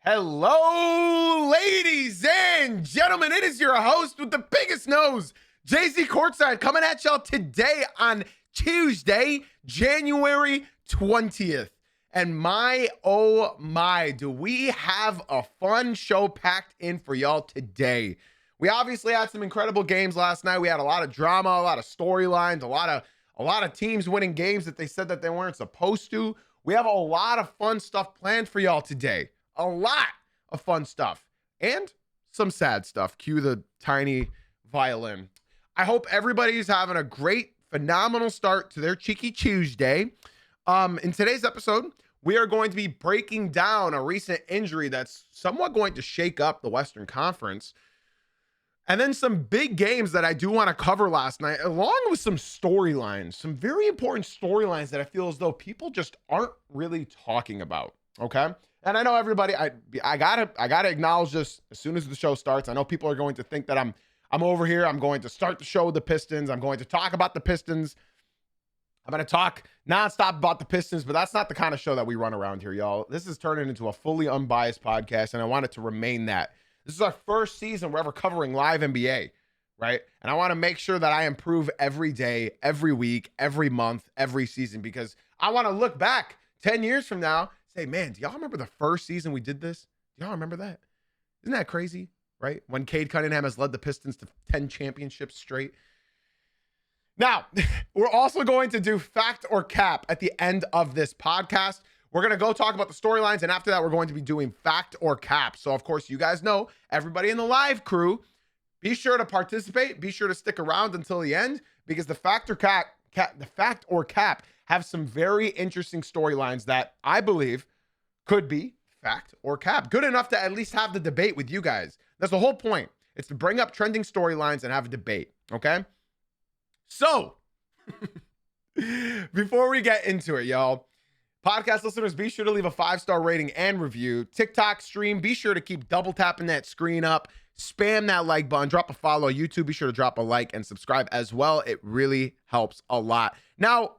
Hello, ladies and gentlemen. It is your host with the biggest nose, JZ Courtside, coming at y'all today on Tuesday, January 20th. And oh my, do we have a fun show packed in for y'all today. We obviously had some incredible games last night. We had a lot of drama, a lot of storylines, a lot of teams winning games that they said that they weren't supposed to. We have a lot of fun stuff planned for y'all today. A lot of fun stuff and some sad stuff. Cue the tiny violin. I hope everybody's having a great, phenomenal start to their Cheeky Tuesday. In today's episode, we are going to be breaking down a recent injury that's somewhat going to shake up the Western Conference. And then some big games that I do want to cover last night, along with some storylines, some very important storylines that I feel as though people just aren't really talking about. Okay. And I know everybody, I gotta acknowledge this as soon as the show starts. I know people are going to think that I'm over here. I'm going to start the show with the Pistons. I'm going to talk about the Pistons. I'm going to talk nonstop about the Pistons, but that's not the kind of show that we run around here, y'all. This is turning into a fully unbiased podcast, and I want it to remain that. This is our first season we're ever covering live NBA, right? And I want to make sure that I improve every day, every week, every month, every season, because I want to look back 10 years from now, say, man, do y'all remember the first season we did this? Do y'all remember that? Isn't that crazy, right? When Cade Cunningham has led the Pistons to 10 championships straight. Now, we're also going to do fact or cap at the end of this podcast. We're going to go talk about the storylines, and after that, we're going to be doing fact or cap. So, of course, you guys know, everybody in the live crew, be sure to participate. Be sure to stick around until the end, because the fact or cap have some very interesting storylines that I believe could be fact or cap. Good enough to at least have the debate with you guys. That's the whole point. It's to bring up trending storylines and have a debate, okay? So, before we get into it, y'all, podcast listeners, be sure to leave a 5-star rating and review. TikTok stream, be sure to keep double tapping that screen up. Spam that like button, drop a follow. YouTube, be sure to drop a like and subscribe as well. It really helps a lot. Now,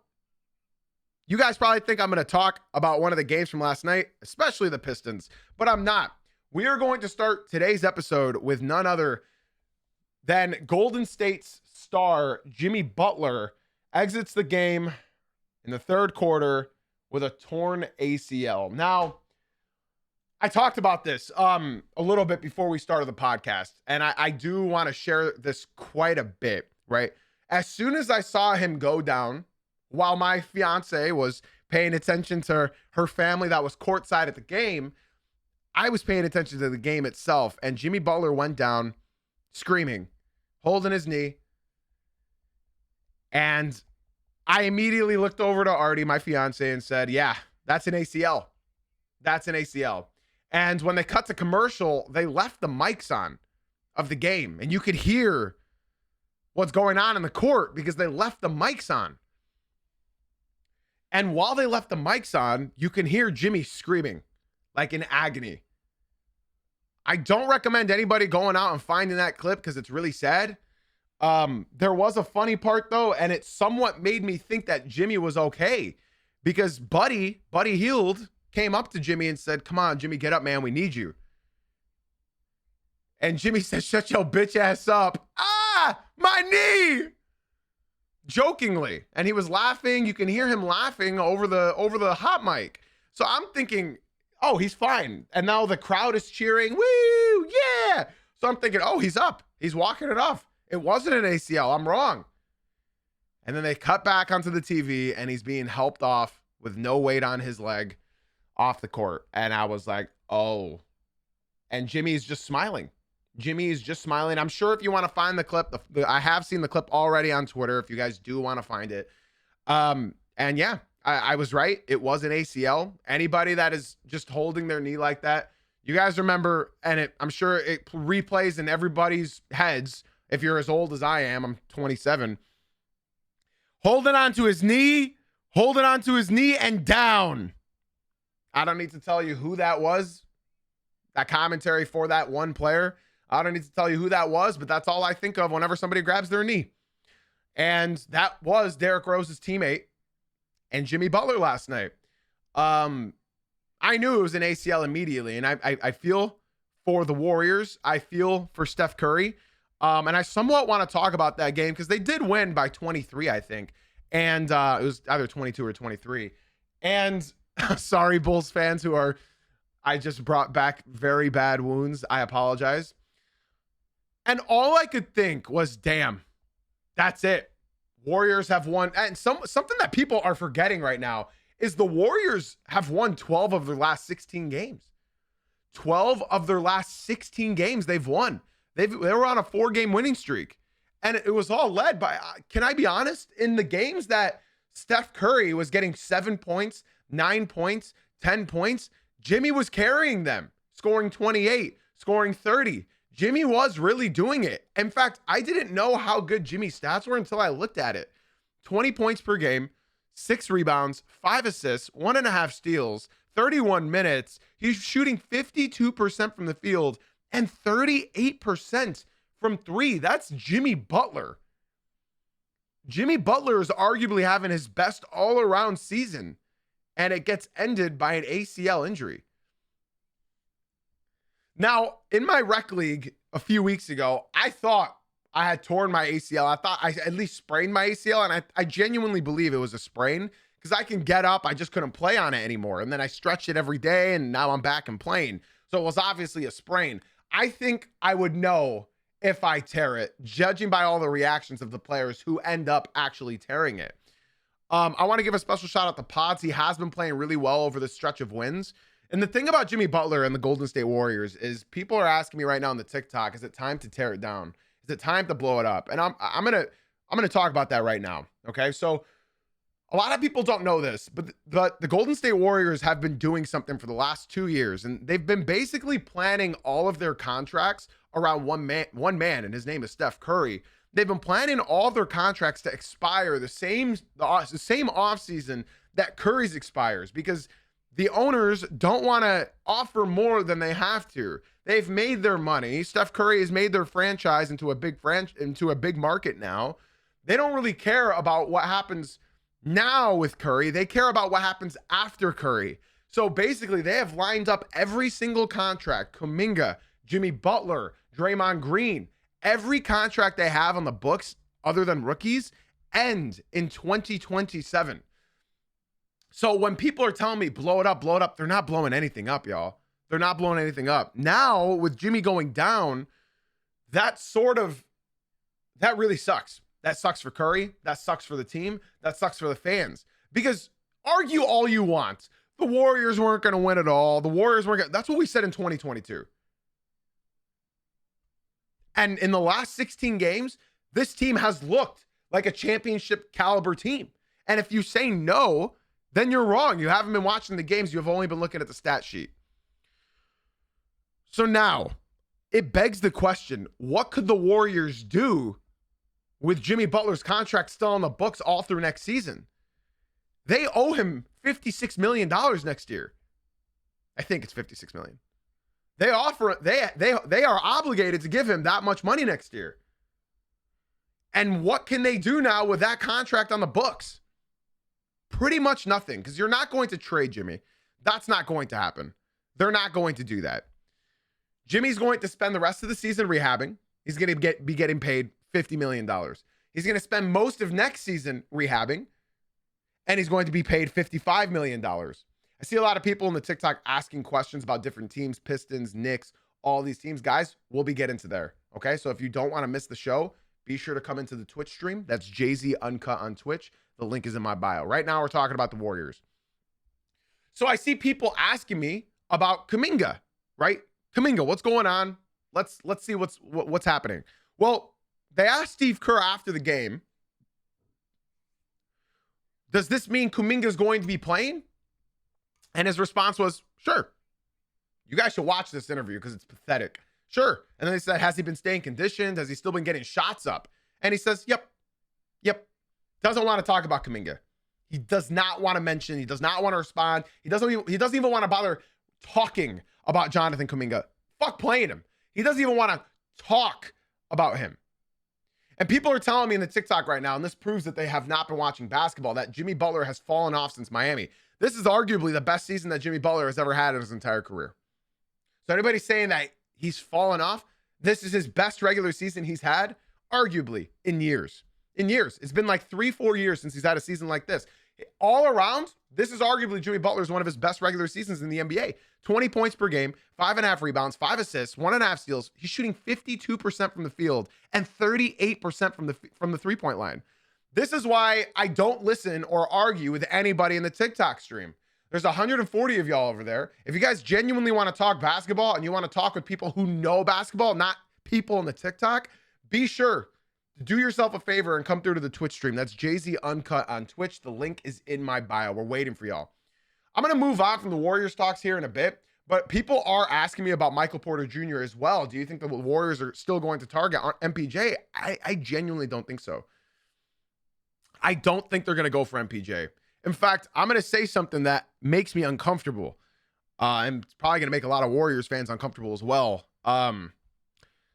you guys probably think I'm going to talk about one of the games from last night, especially the Pistons, but I'm not. We are going to start today's episode with none other than Golden State's star, Jimmy Butler, exits the game in the third quarter with a torn ACL. Now, I talked about this a little bit before we started the podcast, and I do want to share this quite a bit, right? As soon as I saw him go down, while my fiance was paying attention to her family that was courtside at the game, I was paying attention to the game itself, and Jimmy Butler went down screaming, holding his knee, and I immediately looked over to Artie, my fiance, and said, yeah, that's an ACL. That's an ACL. And when they cut to commercial, they left the mics on of the game, and you could hear what's going on in the court because they left the mics on. And while they left the mics on, you can hear Jimmy screaming like in agony. I don't recommend anybody going out and finding that clip because it's really sad. There was a funny part though, and it somewhat made me think that Jimmy was okay because Buddy Hield came up to Jimmy and said, come on, Jimmy, get up, man. We need you. And Jimmy said, shut your bitch ass up. Ah, my knee. Jokingly, and he was laughing. You can hear him laughing over the hot mic. So I'm thinking, oh, he's fine. And now the crowd is cheering, woo, yeah. So I'm thinking, oh, he's up. He's walking it off. It wasn't an ACL. I'm wrong. And then they cut back onto the TV, and he's being helped off with no weight on his leg off the court. And I was like, oh. And Jimmy's just smiling. Jimmy is just smiling. I'm sure if you want to find the clip, I have seen the clip already on Twitter if you guys do want to find it. And yeah, I was right. It was an ACL. Anybody that is just holding their knee like that, you guys remember, and I'm sure it replays in everybody's heads. If you're as old as I am, I'm 27. Holding on to his knee and down. I don't need to tell you who that was. That commentary for that one player. I don't need to tell you who that was, but that's all I think of whenever somebody grabs their knee. And that was Derrick Rose's teammate and Jimmy Butler last night. I I knew it was an ACL immediately, and I feel for the Warriors. I feel for Steph Curry. And I somewhat want to talk about that game because they did win by 23, I think. And it was either 22 or 23. And sorry, Bulls fans I just brought back very bad wounds. I apologize. And all I could think was, damn, that's it. Warriors have won. And something that people are forgetting right now is the Warriors have won 12 of their last 16 games. 12 of their last 16 games they've won. They were on a 4-game winning streak. And it was all led by, can I be honest? In the games that Steph Curry was getting 7 points, 9 points, 10 points, Jimmy was carrying them, scoring 28, scoring 30. Jimmy was really doing it. In fact, I didn't know how good Jimmy's stats were until I looked at it. 20 points per game, 6 rebounds, 5 assists, 1.5 steals, 31 minutes. He's shooting 52% from the field and 38% from 3. That's Jimmy Butler. Jimmy Butler is arguably having his best all-around season, and it gets ended by an ACL injury. Now, in my rec league a few weeks ago, I thought I had torn my ACL. I thought I at least sprained my ACL, and I genuinely believe it was a sprain because I can get up. I just couldn't play on it anymore. And then I stretched it every day, and now I'm back and playing. So it was obviously a sprain. I think I would know if I tear it, judging by all the reactions of the players who end up actually tearing it. I want to give a special shout out to Pods. He has been playing really well over this stretch of wins. And the thing about Jimmy Butler and the Golden State Warriors is people are asking me right now on the TikTok, is it time to tear it down? Is it time to blow it up? And I'm gonna talk about that right now. Okay, so a lot of people don't know this, but the Golden State Warriors have been doing something for the last 2 years, and they've been basically planning all of their contracts around one man, and his name is Steph Curry. They've been planning all their contracts to expire the same offseason that Curry's expires because the owners don't want to offer more than they have to. They've made their money. Steph Curry has made their franchise into a big market now. They don't really care about what happens now with Curry. They care about what happens after Curry. So basically, they have lined up every single contract. Kuminga, Jimmy Butler, Draymond Green, every contract they have on the books other than rookies end in 2027. So when people are telling me blow it up, they're not blowing anything up, y'all. They're not blowing anything up. Now, with Jimmy going down, that really sucks. That sucks for Curry. That sucks for the team. That sucks for the fans. Because argue all you want. The Warriors weren't going to win it all. That's what we said in 2022. And in the last 16 games, this team has looked like a championship caliber team. And if you say no, then you're wrong. You haven't been watching the games. You've only been looking at the stat sheet. So now, it begs the question, what could the Warriors do with Jimmy Butler's contract still on the books all through next season? They owe him $56 million next year. I think it's $56 million. They are obligated to give him that much money next year. And what can they do now with that contract on the books? Pretty much nothing, because you're not going to trade Jimmy. That's not going to happen. They're not going to do that. Jimmy's going to spend the rest of the season rehabbing. He's going to be getting paid $50 million. He's going to spend most of next season rehabbing, and he's going to be paid $55 million. I see a lot of people in the TikTok asking questions about different teams, Pistons, Knicks, all these teams. Guys, we'll be getting to there, okay? So if you don't want to miss the show, be sure to come into the Twitch stream. That's Jay-Z Uncut on Twitch. The link is in my bio. Right now, we're talking about the Warriors. So I see people asking me about Kuminga, right? Kuminga, what's going on? Let's see what's happening. Well, they asked Steve Kerr after the game, does this mean Kuminga's going to be playing? And his response was, sure. You guys should watch this interview because it's pathetic. Sure. And then they said, has he been staying conditioned? Has he still been getting shots up? And he says, yep. Doesn't want to talk about Kuminga. He does not want to mention. He does not want to respond. He doesn't even want to bother talking about Jonathan Kuminga. Fuck playing him. He doesn't even want to talk about him. And people are telling me in the TikTok right now, and this proves that they have not been watching basketball, that Jimmy Butler has fallen off since Miami. This is arguably the best season that Jimmy Butler has ever had in his entire career. So anybody saying that he's fallen off, this is his best regular season he's had, arguably, in years. In years. It's been like 3-4 years since he's had a season like this. All around, this is arguably Jimmy Butler's one of his best regular seasons in the NBA. 20 points per game, 5.5 rebounds, 5 assists, 1.5 steals. He's shooting 52% from the field and 38% from the three-point line. This is why I don't listen or argue with anybody in the TikTok stream. There's 140 of y'all over there. If you guys genuinely want to talk basketball and you want to talk with people who know basketball, not people in the TikTok, be sure to do yourself a favor and come through to the Twitch stream. That's Jay-Z Uncut on Twitch. The link is in my bio. We're waiting for y'all. I'm going to move on from the Warriors talks here in a bit, but people are asking me about Michael Porter Jr. as well. Do you think the Warriors are still going to target MPJ? I genuinely don't think so. I don't think they're going to go for MPJ. In fact, I'm going to say something that makes me uncomfortable. And it's probably going to make a lot of Warriors fans uncomfortable as well.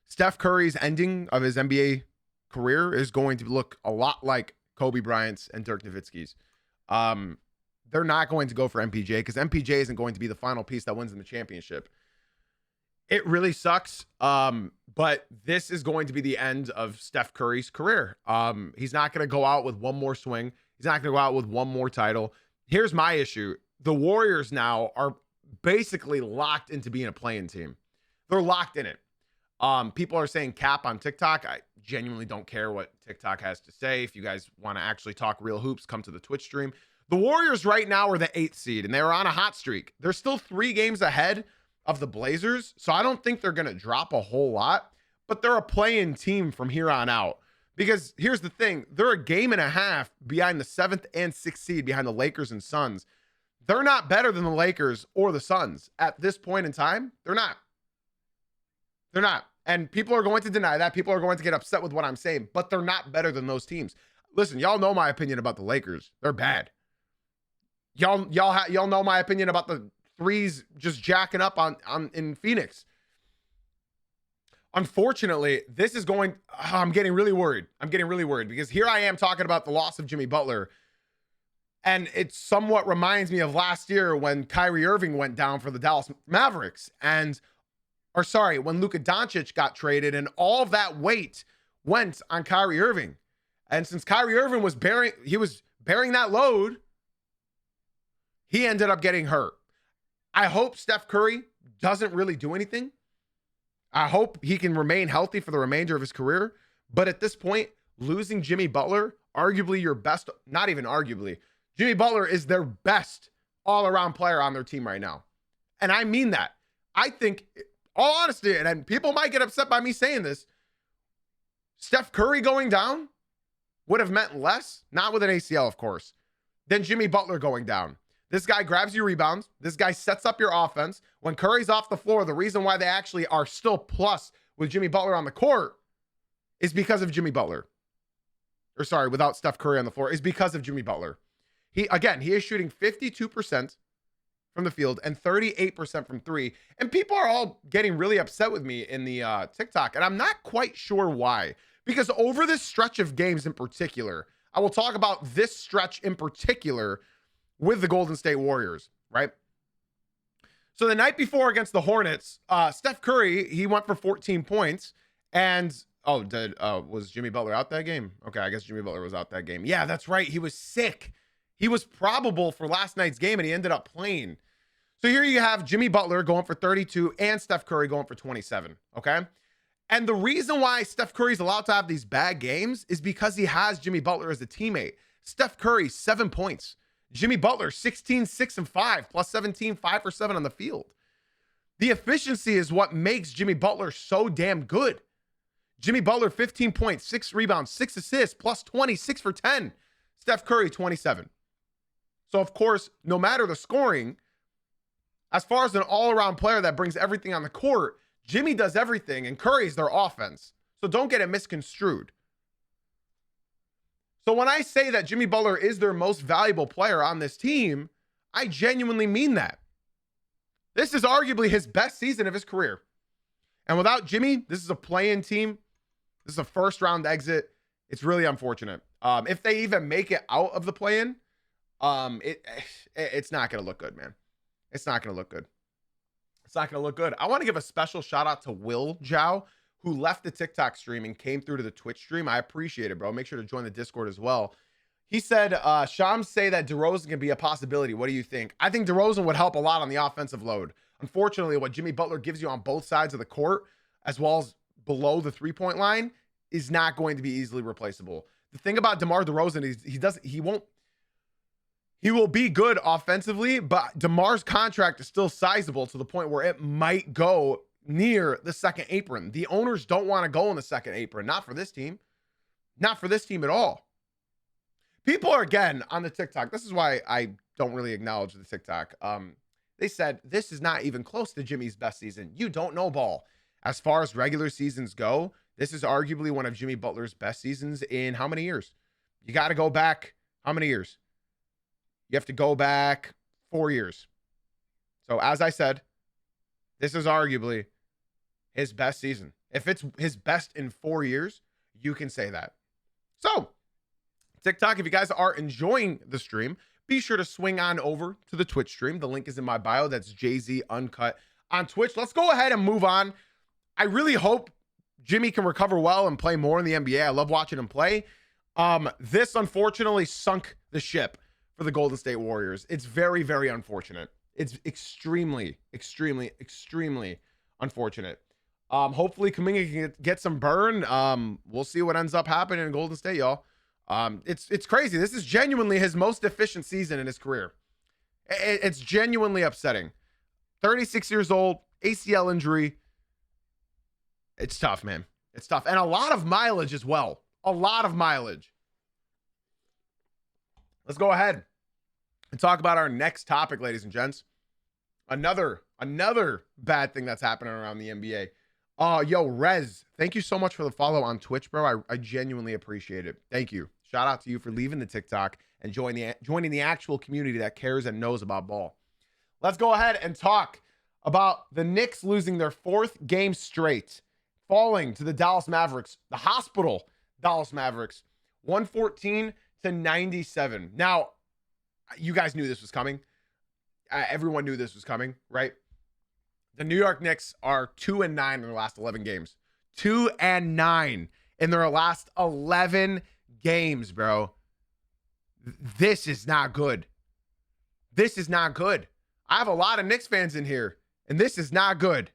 Steph Curry's ending of his NBA career is going to look a lot like Kobe Bryant's and Dirk Nowitzki's. They're not going to go for MPJ because MPJ isn't going to be the final piece that wins them the championship. It really sucks, but this is going to be the end of Steph Curry's career. He's not going to go out with one more swing. He's not going to go out with one more title. Here's my issue. The Warriors now are basically locked into being a play-in team. They're locked in it. People are saying cap on TikTok. I genuinely don't care what TikTok has to say. If you guys want to actually talk real hoops, come to the Twitch stream. The Warriors right now are the 8th seed, and they're on a hot streak. They're still 3 games ahead of the Blazers, so I don't think they're going to drop a whole lot, but they're a play-in team from here on out. Because here's the thing, they're a game and a half behind the 7th and 6th seed behind the Lakers and Suns. They're not better than the Lakers or the Suns at this point in time. They're not. They're not. And people are going to deny that. People are going to get upset with what I'm saying, but they're not better than those teams. Listen, y'all know my opinion about the Lakers. They're bad. Y'all know my opinion about the threes just jacking up in Phoenix. Unfortunately, this is going, I'm getting really worried. I'm getting really worried because here I am talking about the loss of Jimmy Butler. And it somewhat reminds me of last year when Kyrie Irving went down for the Dallas Mavericks. When Luka Doncic got traded and all of that weight went on Kyrie Irving. And since Kyrie Irving was bearing that load, he ended up getting hurt. I hope Steph Curry doesn't really do anything. I hope he can remain healthy for the remainder of his career. But at this point, losing Jimmy Butler, arguably your best, not even arguably, Jimmy Butler is their best all-around player on their team right now. And I mean that. I think, all honesty, and people might get upset by me saying this, Steph Curry going down would have meant less, not with an ACL, of course, than Jimmy Butler going down. This guy grabs you rebounds. This guy sets up your offense. When Curry's off the floor, the reason why they actually are still plus with Jimmy Butler on the court is because of Jimmy Butler. Without Steph Curry on the floor, is because of Jimmy Butler. He is shooting 52% from the field and 38% from 3. And people are all getting really upset with me in the TikTok. And I'm not quite sure why. Because over this stretch of games in particular, I will talk about this stretch in particular with the Golden State Warriors, right? So the night before against the Hornets, Steph Curry, he went for 14 points. And, was Jimmy Butler out that game? Okay, I guess Jimmy Butler was out that game. Yeah, that's right. He was sick. He was probable for last night's game, and he ended up playing. So here you have Jimmy Butler going for 32 and Steph Curry going for 27, okay? And the reason why Steph Curry's allowed to have these bad games is because he has Jimmy Butler as a teammate. Steph Curry, 7 points. Jimmy Butler, 16, 6, and 5, plus 17, 5 for 7 on the field. The efficiency is what makes Jimmy Butler so damn good. Jimmy Butler, 15 points, 6 rebounds, 6 assists, plus 20, 6 for 10. Steph Curry, 27. So, of course, no matter the scoring, as far as an all-around player that brings everything on the court, Jimmy does everything, and Curry's their offense. So don't get it misconstrued. So when I say that Jimmy Butler is their most valuable player on this team, I genuinely mean that. This is arguably his best season of his career. And without Jimmy, this is a play-in team. This is a first-round exit. It's really unfortunate. If they even make it out of the play-in, It's not going to look good, man. It's not going to look good. It's not going to look good. I want to give a special shout out to Will Zhao, who left the TikTok stream and came through to the Twitch stream. I appreciate it, bro. Make sure to join the Discord as well. He said, Shams say that DeRozan can be a possibility. What do you think? I think DeRozan would help a lot on the offensive load. Unfortunately, what Jimmy Butler gives you on both sides of the court, as well as below the three-point line, is not going to be easily replaceable. The thing about DeMar DeRozan is he will be good offensively, but DeMar's contract is still sizable to the point where it might go near the second apron. The owners don't want to go in the second apron. Not for this team. Not for this team at all. People are, again, on the TikTok. This is why I don't really acknowledge the TikTok. They said, this is not even close to Jimmy's best season. You don't know ball. As far as regular seasons go, this is arguably one of Jimmy Butler's best seasons in how many years? You got to go back. How many years? You have to go back 4 years. So as I said, this is arguably his best season. If it's his best in 4 years, you can say that. So TikTok, if you guys are enjoying the stream, be sure to swing on over to the Twitch stream. The link is in my bio. That's Jay-Z Uncut on Twitch. Let's go ahead and move on. I really hope Jimmy can recover well and play more in the NBA. I love watching him play. This unfortunately sunk the ship for the Golden State Warriors. It's very, very unfortunate. It's extremely, extremely, extremely unfortunate. Hopefully Kuminga can get some burn. We'll see what ends up happening in Golden State, y'all. It's crazy. This is genuinely his most efficient season in his career. It's genuinely upsetting. 36 years old, ACL injury. It's tough, man. It's tough. And a lot of mileage as well. A lot of mileage. Let's go ahead and talk about our next topic, ladies and gents. Another bad thing that's happening around the NBA. Yo, Rez, thank you so much for the follow on Twitch, bro. I genuinely appreciate it. Thank you. Shout out to you for leaving the TikTok and joining the actual community that cares and knows about ball. Let's go ahead and talk about the Knicks losing their 4th game straight, falling to the Dallas Mavericks, the hospital Dallas Mavericks, 114-97. Now, you guys knew this was coming. Everyone knew this was coming, right? The New York Knicks are 2-9 in their last 11 games. 2-9 in their last 11 games, bro. This is not good. This is not good. I have a lot of Knicks fans in here, and this is not good.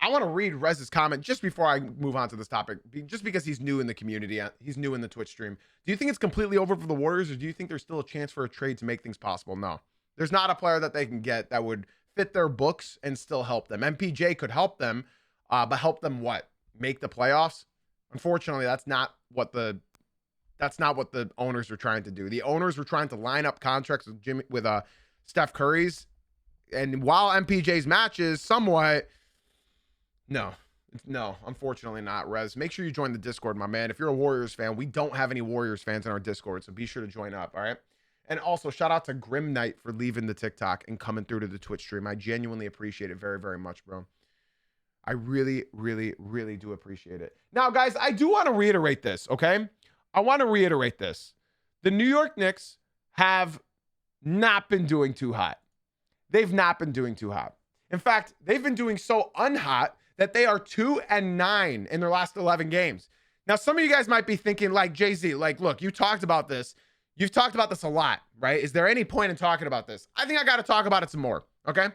I want to read Rez's comment just before I move on to this topic, just because he's new in the community. He's new in the Twitch stream. Do you think it's completely over for the Warriors, or do you think there's still a chance for a trade to make things possible? No. There's not a player that they can get that would fit their books and still help them. MPJ could help them, but help them what? Make the playoffs? Unfortunately, that's not what the owners are trying to do. The owners were trying to line up contracts with Steph Curry's, and while MPJ's matches somewhat, no, unfortunately not. Rez, make sure you join the Discord, my man. If you're a Warriors fan, we don't have any Warriors fans in our Discord, so be sure to join up. All right. And also, shout out to Grim Knight for leaving the TikTok and coming through to the Twitch stream. I genuinely appreciate it very, very much, bro. I really, really, really do appreciate it. Now, guys, I do want to reiterate this, okay? I want to reiterate this. The New York Knicks have not been doing too hot. They've not been doing too hot. In fact, they've been doing so unhot that they are 2-9 in their last 11 games. Now, some of you guys might be thinking, like, Jay-Z, like, look, you talked about this. You've talked about this a lot, right? Is there any point in talking about this? I think I got to talk about it some more, okay?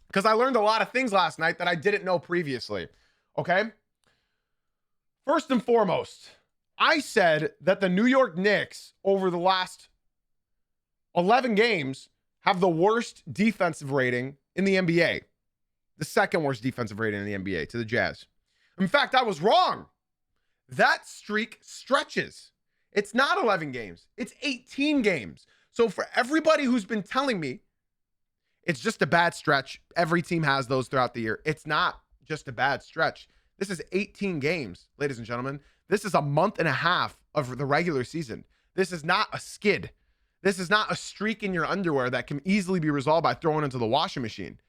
Because I learned a lot of things last night that I didn't know previously, okay? First and foremost, I said that the New York Knicks over the last 11 games have the worst defensive rating in the NBA. The second worst defensive rating in the NBA to the Jazz. In fact, I was wrong. That streak stretches. It's not 11 games. It's 18 games. So for everybody who's been telling me it's just a bad stretch, every team has those throughout the year. It's not just a bad stretch. This is 18 games, ladies and gentlemen. This is a month and a half of the regular season. This is not a skid. This is not a streak in your underwear that can easily be resolved by throwing into the washing machine.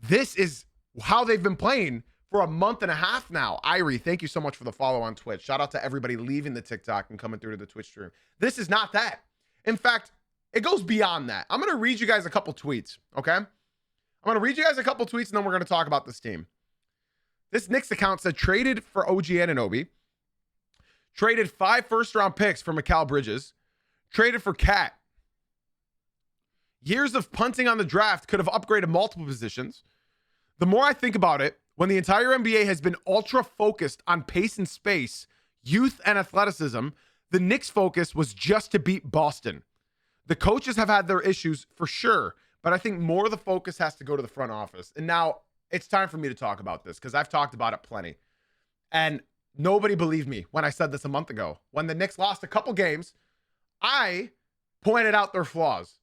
This is how they've been playing for a month and a half now. Irie, thank you so much for the follow on Twitch. Shout out to everybody leaving the TikTok and coming through to the Twitch stream. This is not that. In fact, it goes beyond that. I'm going to read you guys a couple tweets, okay? I'm going to read you guys a couple tweets, and then we're going to talk about this team. This Knicks account said traded for OG Anunoby, traded 5 first-round picks for Mikal Bridges, traded for Cat. Years of punting on the draft could have upgraded multiple positions. The more I think about it, when the entire NBA has been ultra-focused on pace and space, youth and athleticism, the Knicks' focus was just to beat Boston. The coaches have had their issues for sure, but I think more of the focus has to go to the front office. And now it's time for me to talk about this because I've talked about it plenty. And nobody believed me when I said this a month ago. When the Knicks lost a couple games, I pointed out their flaws.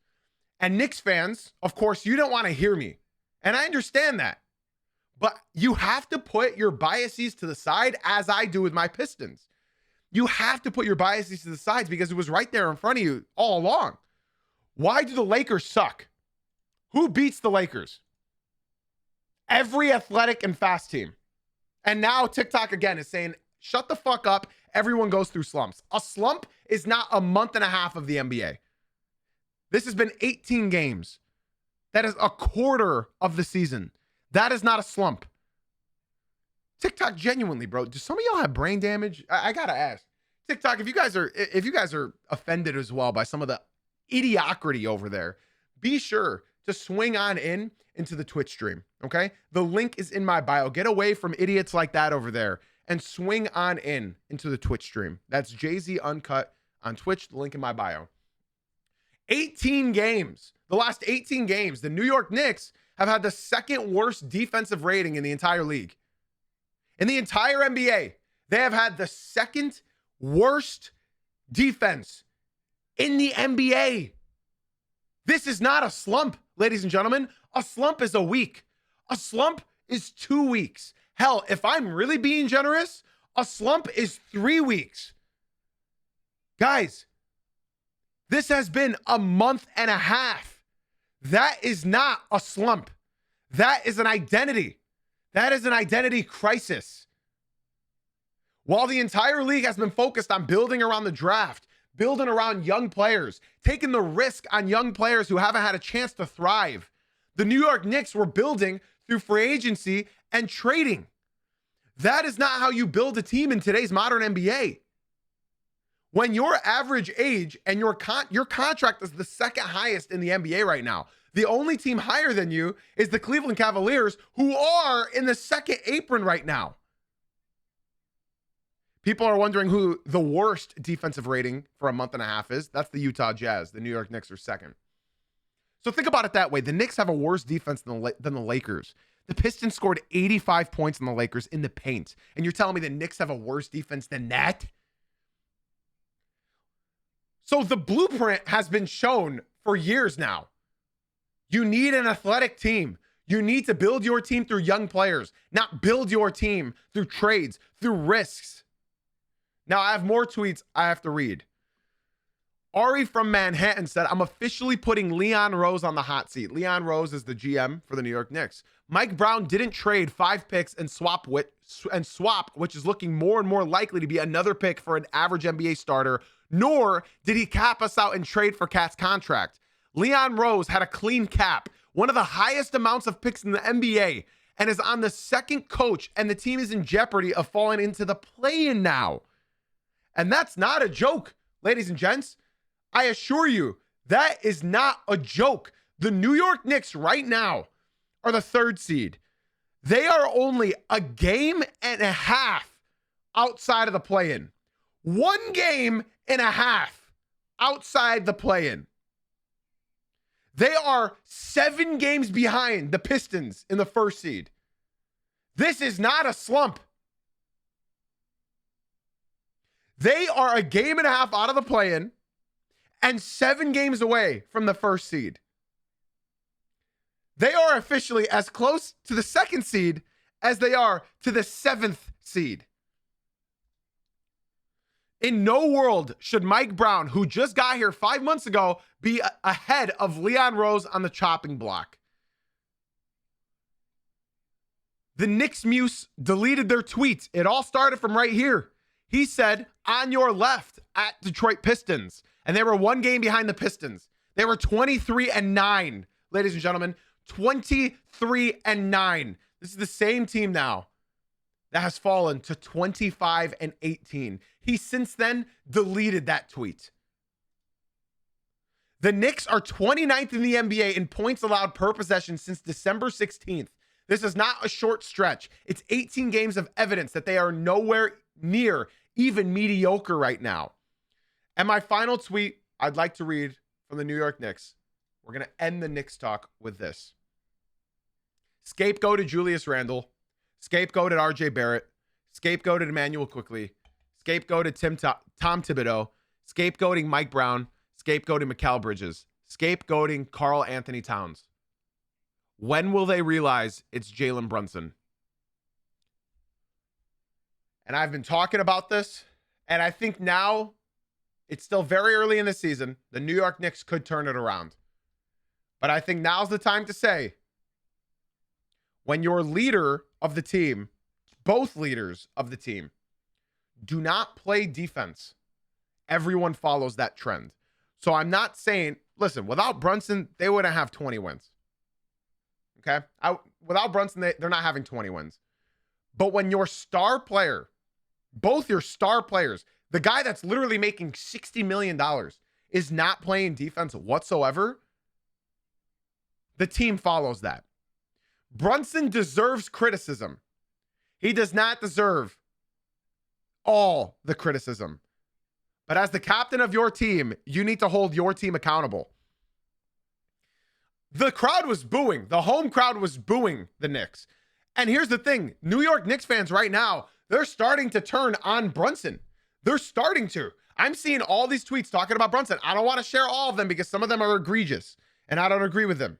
And Knicks fans, of course, you don't want to hear me. And I understand that. But you have to put your biases to the side, as I do with my Pistons. You have to put your biases to the sides because it was right there in front of you all along. Why do the Lakers suck? Who beats the Lakers? Every athletic and fast team. And now TikTok again is saying, shut the fuck up. Everyone goes through slumps. A slump is not a month and a half of the NBA. This has been 18 games. That is a quarter of the season. That is not a slump. TikTok, genuinely, bro. Do some of y'all have brain damage? I gotta ask. TikTok, if you guys are offended as well by some of the idiocracy over there, be sure to swing on into the Twitch stream. Okay, the link is in my bio. Get away from idiots like that over there and swing on into the Twitch stream. That's Jay-Z Uncut on Twitch. The link in my bio. 18 games. The last 18 games, the New York Knicks have had the second worst defensive rating in the entire league. In the entire NBA, they have had the second worst defense in the NBA. This is not a slump, ladies and gentlemen. A slump is a week. A slump is 2 weeks. Hell, if I'm really being generous, a slump is 3 weeks. Guys, this has been a month and a half. That is not a slump. That is an identity. That is an identity crisis. While the entire league has been focused on building around the draft, building around young players, taking the risk on young players who haven't had a chance to thrive, the New York Knicks were building through free agency and trading. That is not how you build a team in today's modern NBA. When your average age and your contract is the second highest in the NBA right now, the only team higher than you is the Cleveland Cavaliers, who are in the second apron right now. People are wondering who the worst defensive rating for a month and a half is. That's the Utah Jazz. The New York Knicks are second. So think about it that way. The Knicks have a worse defense than the Lakers. The Pistons scored 85 points on the Lakers in the paint. And you're telling me the Knicks have a worse defense than that? So the blueprint has been shown for years now. You need an athletic team. You need to build your team through young players, not build your team through trades, through risks. Now, I have more tweets I have to read. Ari from Manhattan said, I'm officially putting Leon Rose on the hot seat. Leon Rose is the GM for the New York Knicks. Mike Brown didn't trade 5 picks and swap, which is looking more and more likely to be another pick for an average NBA starter, nor did he cap us out and trade for Cat's contract. Leon Rose had a clean cap, one of the highest amounts of picks in the NBA, and is on the second coach, and the team is in jeopardy of falling into the play-in now. And that's not a joke, ladies and gents. I assure you, that is not a joke. The New York Knicks right now are the 3rd seed. They are only a game and a half outside of the play-in. 1 game and a half outside the play-in. They are 7 games behind the Pistons in the 1st seed. This is not a slump. They are a game and a half out of the play-in and 7 games away from the 1st seed. They are officially as close to the 2nd seed as they are to the 7th seed. In no world should Mike Brown, who just got here 5 months ago, be ahead of Leon Rose on the chopping block. The Knicks Muse deleted their tweets. It all started from right here. He said, on your left at Detroit Pistons. And they were one game behind the Pistons. They were 23-9, ladies and gentlemen. 23-9. This is the same team now that has fallen to 25-18. He since then deleted that tweet. The Knicks are 29th in the NBA in points allowed per possession since December 16th. This is not a short stretch. It's 18 games of evidence that they are nowhere near even mediocre right now. And my final tweet I'd like to read from the New York Knicks. We're going to end the Knicks talk with this. Scapegoated Julius Randle. Scapegoated RJ Barrett. Scapegoated Emmanuel Quickley. Scapegoated Tom Thibodeau. Scapegoating Mike Brown. Scapegoating Mikal Bridges. Scapegoating Karl Anthony Towns. When will they realize it's Jalen Brunson? And I've been talking about this, and I think now it's still very early in the season. The New York Knicks could turn it around. But I think now's the time to say, when your leader of the team, both leaders of the team, do not play defense, everyone follows that trend. So I'm not saying, listen, without Brunson, they wouldn't have 20 wins. Okay? Without Brunson, they're not having 20 wins. But when your star player, both your star players, the guy that's literally making $60 million is not playing defense whatsoever, the team follows that. Brunson deserves criticism. He does not deserve all the criticism. But as the captain of your team, you need to hold your team accountable. The crowd was booing. The home crowd was booing the Knicks. And here's the thing. New York Knicks fans right now, they're starting to turn on Brunson. They're starting to. I'm seeing all these tweets talking about Brunson. I don't want to share all of them because some of them are egregious, and I don't agree with them.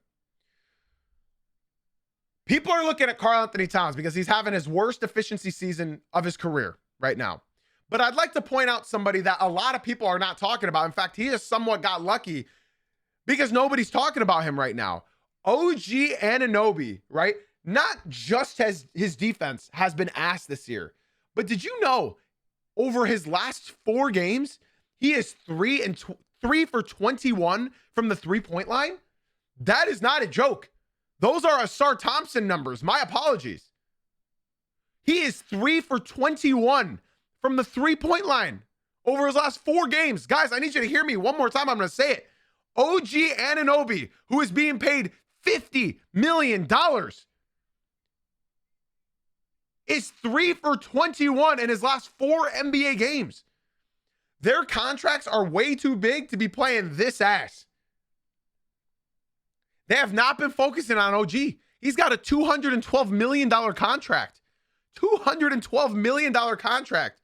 People are looking at Karl Anthony Towns because he's having his worst efficiency season of his career right now. But I'd like to point out somebody that a lot of people are not talking about. In fact, he has somewhat got lucky because nobody's talking about him right now. OG Anunoby, right? Not just his defense has been ass this year, but did you know over his last 4 games, he is 3 for 21 from the 3-point line? That is not a joke. Those are Asar Thompson numbers. My apologies. He is 3 for 21 from the 3-point line over his last 4 games. Guys, I need you to hear me one more time. I'm going to say it. OG Anunoby, who is being paid $50 million, is 3 for 21 in his last 4 NBA games. Their contracts are way too big to be playing this ass. They have not been focusing on OG. He's got a $212 million contract. $212 million contract.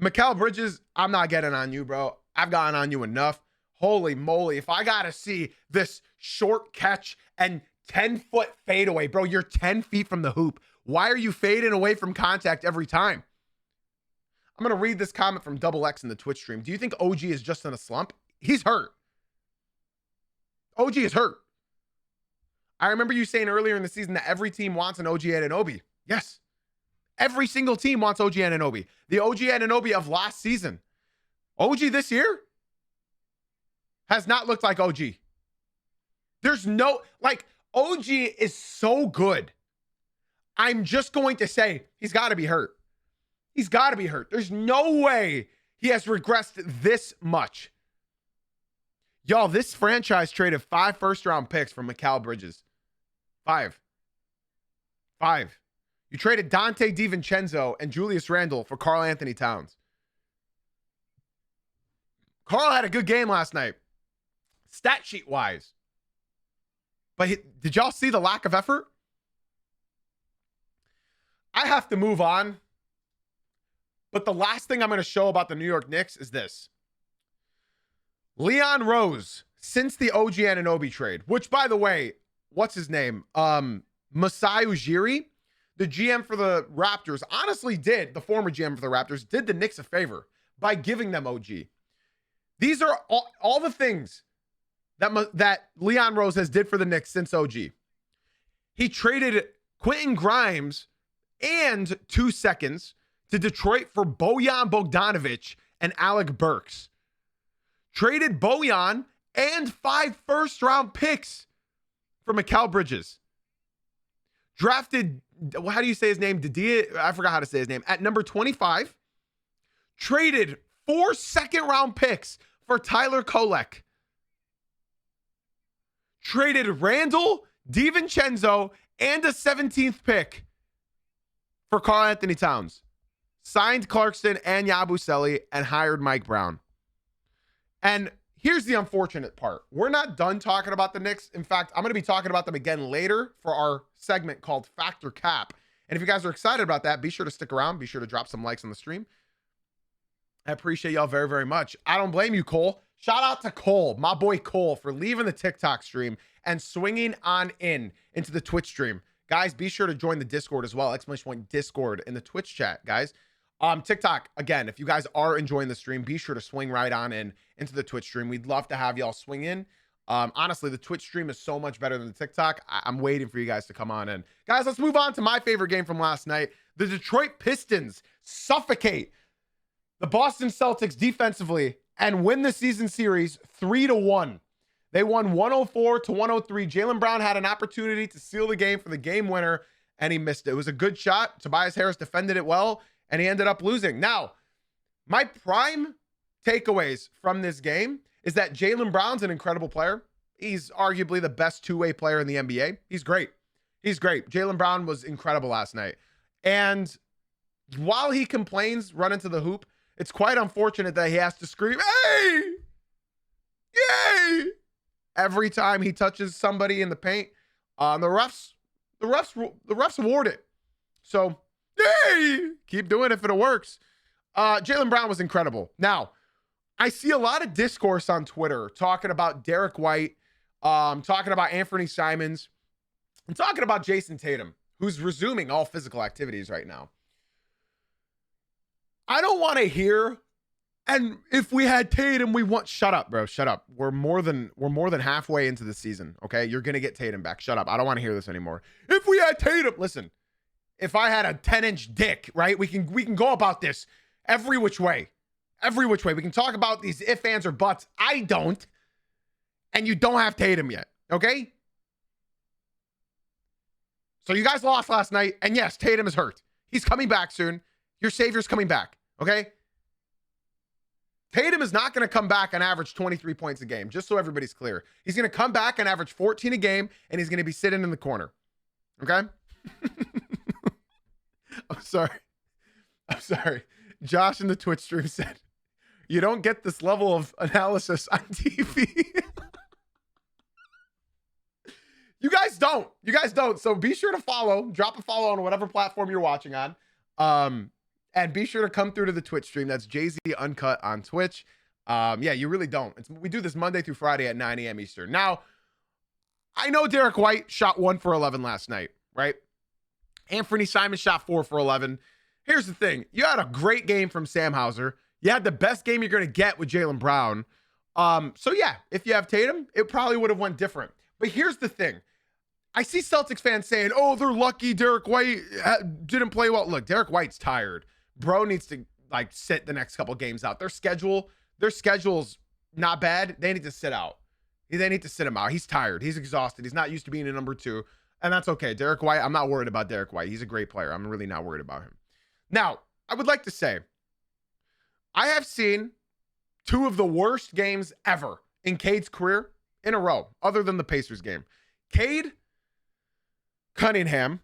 Mikal Bridges, I'm not getting on you, bro. I've gotten on you enough. Holy moly. If I got to see this short catch and 10-foot fadeaway, bro, you're 10 feet from the hoop. Why are you fading away from contact every time? I'm going to read this comment from Double X in the Twitch stream. Do you think OG is just in a slump? He's hurt. OG is hurt. I remember you saying earlier in the season that every team wants an OG Anunoby. Yes. Every single team wants OG Anunoby. The OG Anunoby of last season. OG this year has not looked like OG. There's no, like, OG is so good. I'm just going to say he's got to be hurt. He's got to be hurt. There's no way he has regressed this much. Y'all, this franchise traded 5 first-round picks for Mikal Bridges. 5. You traded Dante DiVincenzo and Julius Randle for Karl Anthony Towns. Karl had a good game last night, stat sheet-wise. But did y'all see the lack of effort? I have to move on. But the last thing I'm going to show about the New York Knicks is this. Leon Rose, since the OG Anunoby trade, which, by the way, what's his name? Masai Ujiri, the GM for the Raptors, honestly did, the former GM for the Raptors, did the Knicks a favor by giving them OG. These are all the things that Leon Rose has did for the Knicks since OG. He traded Quentin Grimes and 2 seconds to Detroit for Bojan Bogdanovic and Alec Burks. Traded Bojan and 5 first-round picks for Mikal Bridges. Drafted, how do you say his name? I forgot how to say his name. At number 25. Traded 4 second-round picks for Tyler Kolek. Traded Randall, DiVincenzo, and a 17th pick for Karl Anthony Towns. Signed Clarkson and Yabusele and hired Mike Brown. And here's the unfortunate part. We're not done talking about the Knicks. In fact, I'm going to be talking about them again later for our segment called Factor Cap. And if you guys are excited about that, be sure to stick around. Be sure to drop some likes on the stream. I appreciate y'all very, very much. I don't blame you, Cole. Shout out to Cole, my boy Cole, for leaving the TikTok stream and swinging on into the Twitch stream. Guys, be sure to join the Discord as well. !Discord in the Twitch chat, guys. TikTok, again, if you guys are enjoying the stream, be sure to swing right on into the Twitch stream. We'd love to have y'all swing in. Honestly, the Twitch stream is so much better than the TikTok. I'm waiting for you guys to come on in. Guys, let's move on to my favorite game from last night. The Detroit Pistons suffocate the Boston Celtics defensively and win the season series 3-1. They won 104-103. Jaylen Brown had an opportunity to seal the game for the game winner, and he missed it. It was a good shot. Tobias Harris defended it well, and he ended up losing. Now, my prime takeaways from this game is that Jaylen Brown's an incredible player. He's arguably the best two-way player in the NBA. He's great. He's great. Jaylen Brown was incredible last night. And while he complains running to the hoop, it's quite unfortunate that he has to scream, "Hey! Yay!" every time he touches somebody in the paint. The refs award it. So, hey, keep doing it if it works. Jaylen Brown was incredible. Now, I see a lot of discourse on Twitter talking about Derek White, talking about Anthony Simons, and talking about Jason Tatum, who's resuming all physical activities right now. I don't want to hear, and if we had Tatum, we want. Shut up, bro. Shut up. We're more than halfway into the season. Okay, you're gonna get Tatum back. Shut up. I don't want to hear this anymore. If we had Tatum, listen. If I had a 10-inch dick, right? We can go about this every which way. Every which way. We can talk about these if, ands, or buts. I don't. And you don't have Tatum yet. Okay? So you guys lost last night. And yes, Tatum is hurt. He's coming back soon. Your savior's coming back. Okay? Tatum is not going to come back and average 23 points a game, just so everybody's clear. He's going to come back and average 14 a game, and he's going to be sitting in the corner. Okay? I'm sorry. Josh in the Twitch stream said, "You don't get this level of analysis on TV." You guys don't. So be sure to follow, drop a follow on whatever platform you're watching on. And be sure to come through to the Twitch stream. That's JZ Uncut on Twitch. Yeah, you really don't. We do this Monday through Friday at 9 a.m. Eastern. Now, I know Derek White shot 1 for 11 last night, right? Anthony Simons shot 4 for 11. Here's the thing. You had a great game from Sam Hauser. You had the best game you're going to get with Jaylen Brown. So yeah, if you have Tatum, it probably would have went different. But here's the thing. I see Celtics fans saying, "Oh, they're lucky Derek White didn't play well." Look, Derek White's tired. Bro needs to sit the next couple games out. Their schedule's not bad. They need to sit out. They need to sit him out. He's tired. He's exhausted. He's not used to being a number 2. And that's okay. Derek White, I'm not worried about Derek White. He's a great player. I'm really not worried about him. Now, I would like to say, I have seen 2 of the worst games ever in Cade's career in a row, other than the Pacers game. Cade Cunningham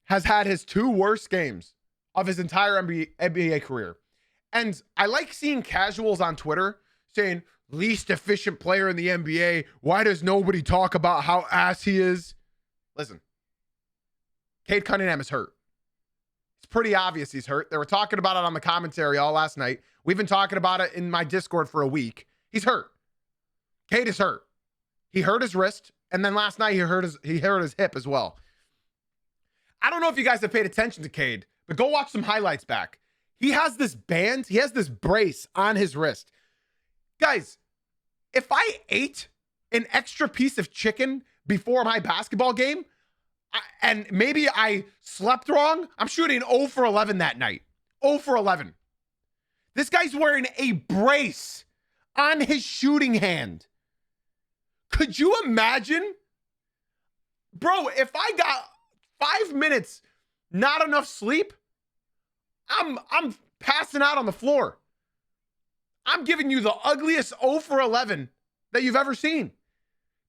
has had his 2 worst games of his entire NBA career. And I like seeing casuals on Twitter saying, "Least efficient player in the NBA. Why does nobody talk about how ass he is?" Listen, Cade Cunningham is hurt. It's pretty obvious he's hurt. They were talking about it on the commentary all last night. We've been talking about it in my Discord for a week. He's hurt. Cade is hurt. He hurt his wrist, and then last night he hurt his hip as well. I don't know if you guys have paid attention to Cade, but go watch some highlights back. He has this band, he has this brace on his wrist. Guys, if I ate an extra piece of chicken before my basketball game, And maybe I slept wrong. I'm shooting 0 for 11 that night. 0 for 11. This guy's wearing a brace on his shooting hand. Could you imagine? Bro, if I got 5 minutes, not enough sleep, I'm passing out on the floor. I'm giving you the ugliest 0 for 11 that you've ever seen.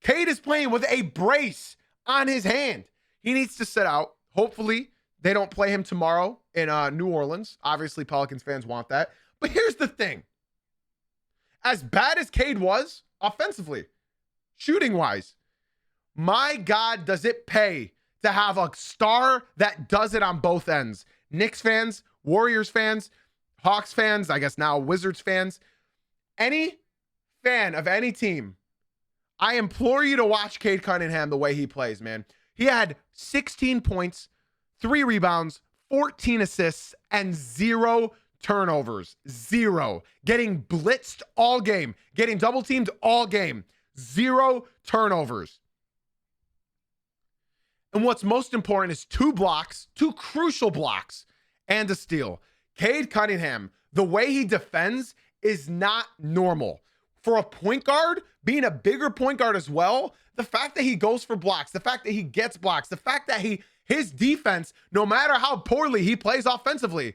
Cade is playing with a brace on his hand. He needs to sit out. Hopefully, they don't play him tomorrow in New Orleans. Obviously, Pelicans fans want that. But here's the thing. As bad as Cade was offensively, shooting-wise, my God, does it pay to have a star that does it on both ends. Knicks fans, Warriors fans, Hawks fans, I guess now Wizards fans, any fan of any team, I implore you to watch Cade Cunningham the way he plays, man. He had 16 points, 3 rebounds, 14 assists, and 0 turnovers. 0. Getting blitzed all game. Getting double teamed all game. 0 turnovers. And what's most important is 2 blocks, 2 crucial blocks, and a steal. Cade Cunningham, the way he defends is not normal. For a point guard, being a bigger point guard as well, the fact that he goes for blocks, the fact that he gets blocks, the fact that his defense, no matter how poorly he plays offensively,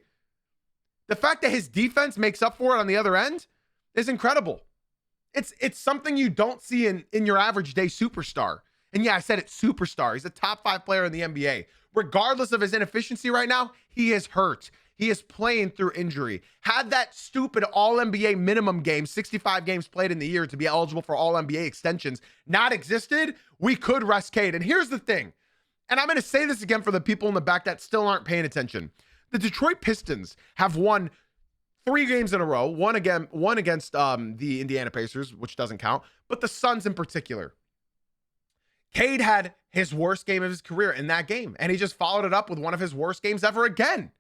the fact that his defense makes up for it on the other end is incredible. It's something you don't see in your average day superstar. And yeah, I said it's superstar. He's a top 5 player in the NBA. Regardless of his inefficiency right now, he is hurt. He is playing through injury. Had that stupid All-NBA minimum game, 65 games played in the year to be eligible for All-NBA extensions, not existed, we could rest Cade. And here's the thing, and I'm going to say this again for the people in the back that still aren't paying attention. The Detroit Pistons have won 3 games in a row, one against the Indiana Pacers, which doesn't count, but the Suns in particular. Cade had his worst game of his career in that game, and he just followed it up with one of his worst games ever again.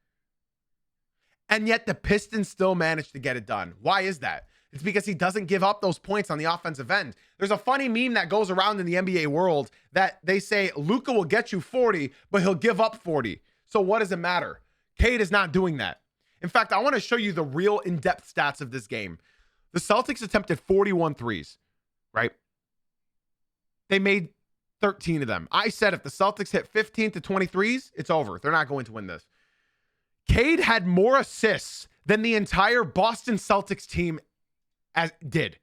And yet the Pistons still managed to get it done. Why is that? It's because he doesn't give up those points on the offensive end. There's a funny meme that goes around in the NBA world that they say Luka will get you 40, but he'll give up 40. So what does it matter? Cade is not doing that. In fact, I want to show you the real in-depth stats of this game. The Celtics attempted 41 threes, right? They made 13 of them. I said if the Celtics hit 15 to 23s, it's over. They're not going to win this. Cade had more assists than the entire Boston Celtics team did.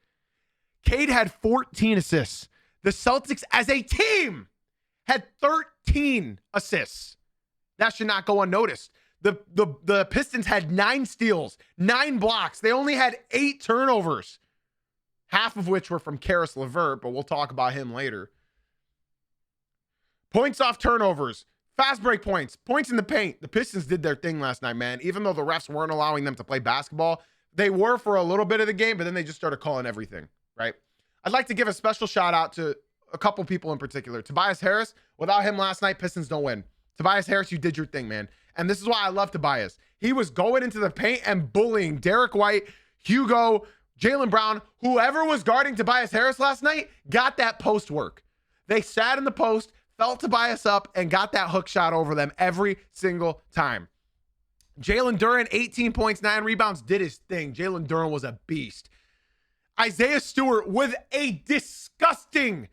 Cade had 14 assists. The Celtics as a team had 13 assists. That should not go unnoticed. The Pistons had 9 steals, 9 blocks. They only had 8 turnovers, half of which were from Karis LeVert, but we'll talk about him later. Points off turnovers, fast break points, points in the paint. The Pistons did their thing last night, man. Even though the refs weren't allowing them to play basketball, they were for a little bit of the game, but then they just started calling everything, right? I'd like to give a special shout out to a couple people in particular. Tobias Harris, without him last night, Pistons don't win. Tobias Harris, you did your thing, man. And this is why I love Tobias. He was going into the paint and bullying Derek White, Hugo, Jaylen Brown, whoever was guarding Tobias Harris last night, got that post work. They sat in the post, felt Tobias up, and got that hook shot over them every single time. Jalen Duren, 18 points, 9 rebounds, did his thing. Jalen Duren was a beast. Isaiah Stewart with a disgusting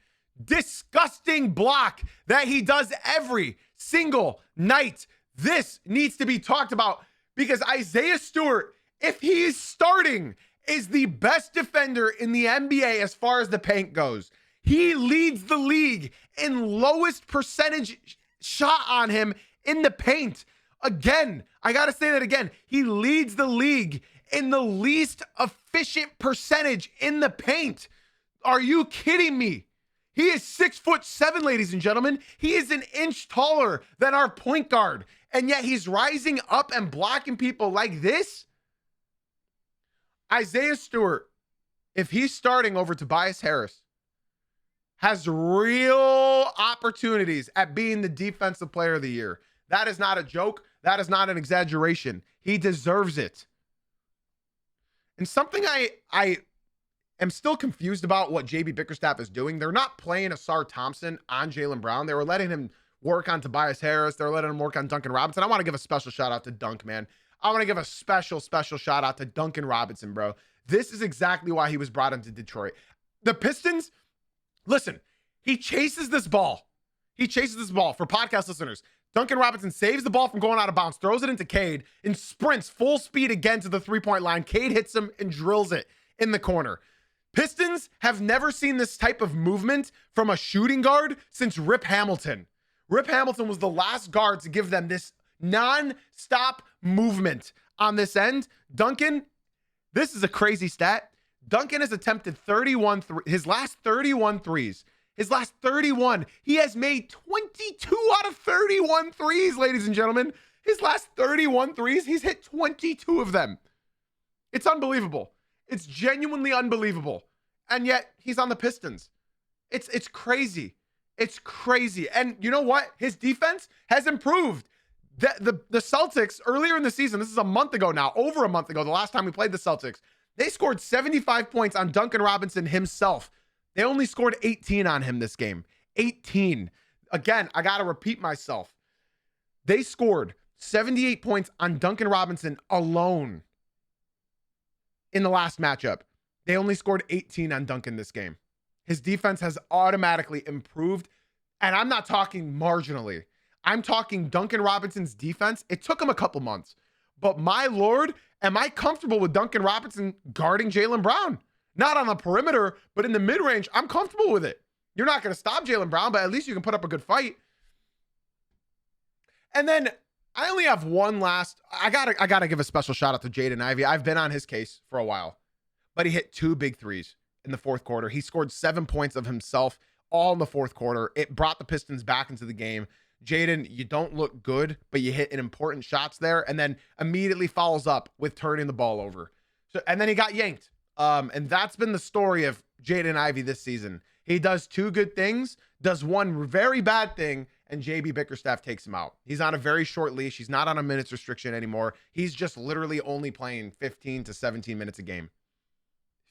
block that he does every single night. This needs to be talked about because Isaiah Stewart, if he is starting, is the best defender in the NBA as far as the paint goes. He leads the league in lowest percentage shot on him in the paint. Again, I got to say that again. He leads the league in the least efficient percentage in the paint. Are you kidding me? He is 6'7", ladies and gentlemen. He is an inch taller than our point guard. And yet he's rising up and blocking people like this. Isaiah Stewart, if he's starting over Tobias Harris, has real opportunities at being the defensive player of the year. That is not a joke. That is not an exaggeration. He deserves it. And something I am still confused about what JB Bickerstaff is doing. They're not playing Asar Thompson on Jaylen Brown. They were letting him work on Tobias Harris. They're letting him work on Duncan Robinson. I want to give a special shout out to Dunk, man. I want to give a special shout out to Duncan Robinson, bro. This is exactly why he was brought into Detroit. The Pistons, listen, he chases this ball. For podcast listeners. Duncan Robinson saves the ball from going out of bounds, throws it into Cade, and sprints full speed again to the three-point line. Cade hits him and drills it in the corner. Pistons have never seen this type of movement from a shooting guard since Rip Hamilton. Rip Hamilton was the last guard to give them this non-stop movement on this end. Duncan, this is a crazy stat. Duncan has attempted his last 31 threes. His last 31, he has made 22 out of 31 threes, ladies and gentlemen. His last 31 threes, he's hit 22 of them. It's unbelievable. It's genuinely unbelievable. And yet, he's on the Pistons. It's crazy. It's crazy. And you know what? His defense has improved. The Celtics, earlier in the season, this is a month ago now, over a month ago, the last time we played the Celtics, they scored 75 points on Duncan Robinson himself. They only scored 18 on him this game. 18. Again, I got to repeat myself. They scored 78 points on Duncan Robinson alone in the last matchup. They only scored 18 on Duncan this game. His defense has automatically improved, and I'm not talking marginally. I'm talking Duncan Robinson's defense. It took him a couple months, but my Lord, am I comfortable with Duncan Robinson guarding Jaylen Brown? Not on the perimeter, but in the mid-range, I'm comfortable with it. You're not going to stop Jaylen Brown, but at least you can put up a good fight. And then I only have one last. I gotta give a special shout out to Jaden Ivey. I've been on his case for a while, but he hit 2 big threes in the fourth quarter. He scored 7 points of himself all in the fourth quarter. It brought the Pistons back into the game. Jaden, you don't look good, but you hit an important shots there, and then immediately follows up with turning the ball over. And then he got yanked. And that's been the story of Jaden Ivey this season. He does 2 good things, does 1 very bad thing, and JB Bickerstaff takes him out. He's on a very short leash. He's not on a minutes restriction anymore. He's just literally only playing 15 to 17 minutes a game.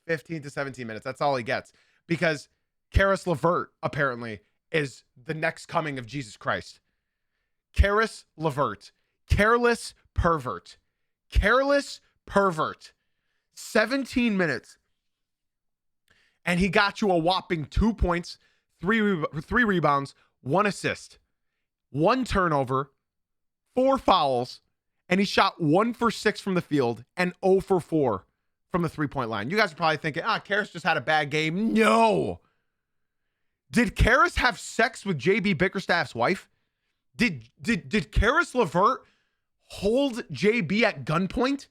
15 to 17 minutes. That's all he gets. Because Karis LeVert, apparently, is the next coming of Jesus Christ. Karis LeVert. Careless pervert. Careless pervert. 17 minutes. And he got you a whopping 2 points, 3 rebounds, 1 assist, 1 turnover, 4 fouls, and he shot 1 for 6 from the field and 0 for 4 from the 3-point line. You guys are probably thinking, Karis just had a bad game. No. Did Karis have sex with JB Bickerstaff's wife? Did Karis LeVert hold JB at gunpoint?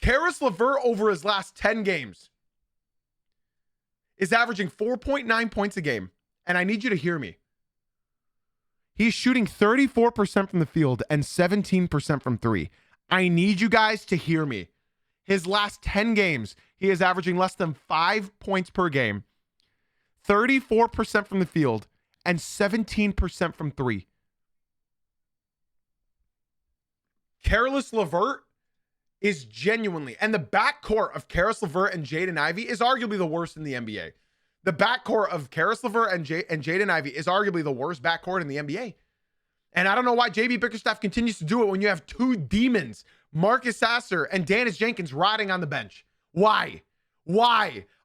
Karis LeVert over his last 10 games is averaging 4.9 points a game. And I need you to hear me. He's shooting 34% from the field and 17% from 3. I need you guys to hear me. His last 10 games, he is averaging less than 5 points per game, 34% from the field, and 17% from 3. Karis LeVert is genuinely, and the backcourt of Karis LeVert and Jaden Ivey is arguably the worst in the NBA. The backcourt of Karis LeVert and Jaden Ivey is arguably the worst backcourt in the NBA. And I don't know why JB Bickerstaff continues to do it when you have 2 demons, Marcus Sasser and Dennis Jenkins, rotting on the bench. Why?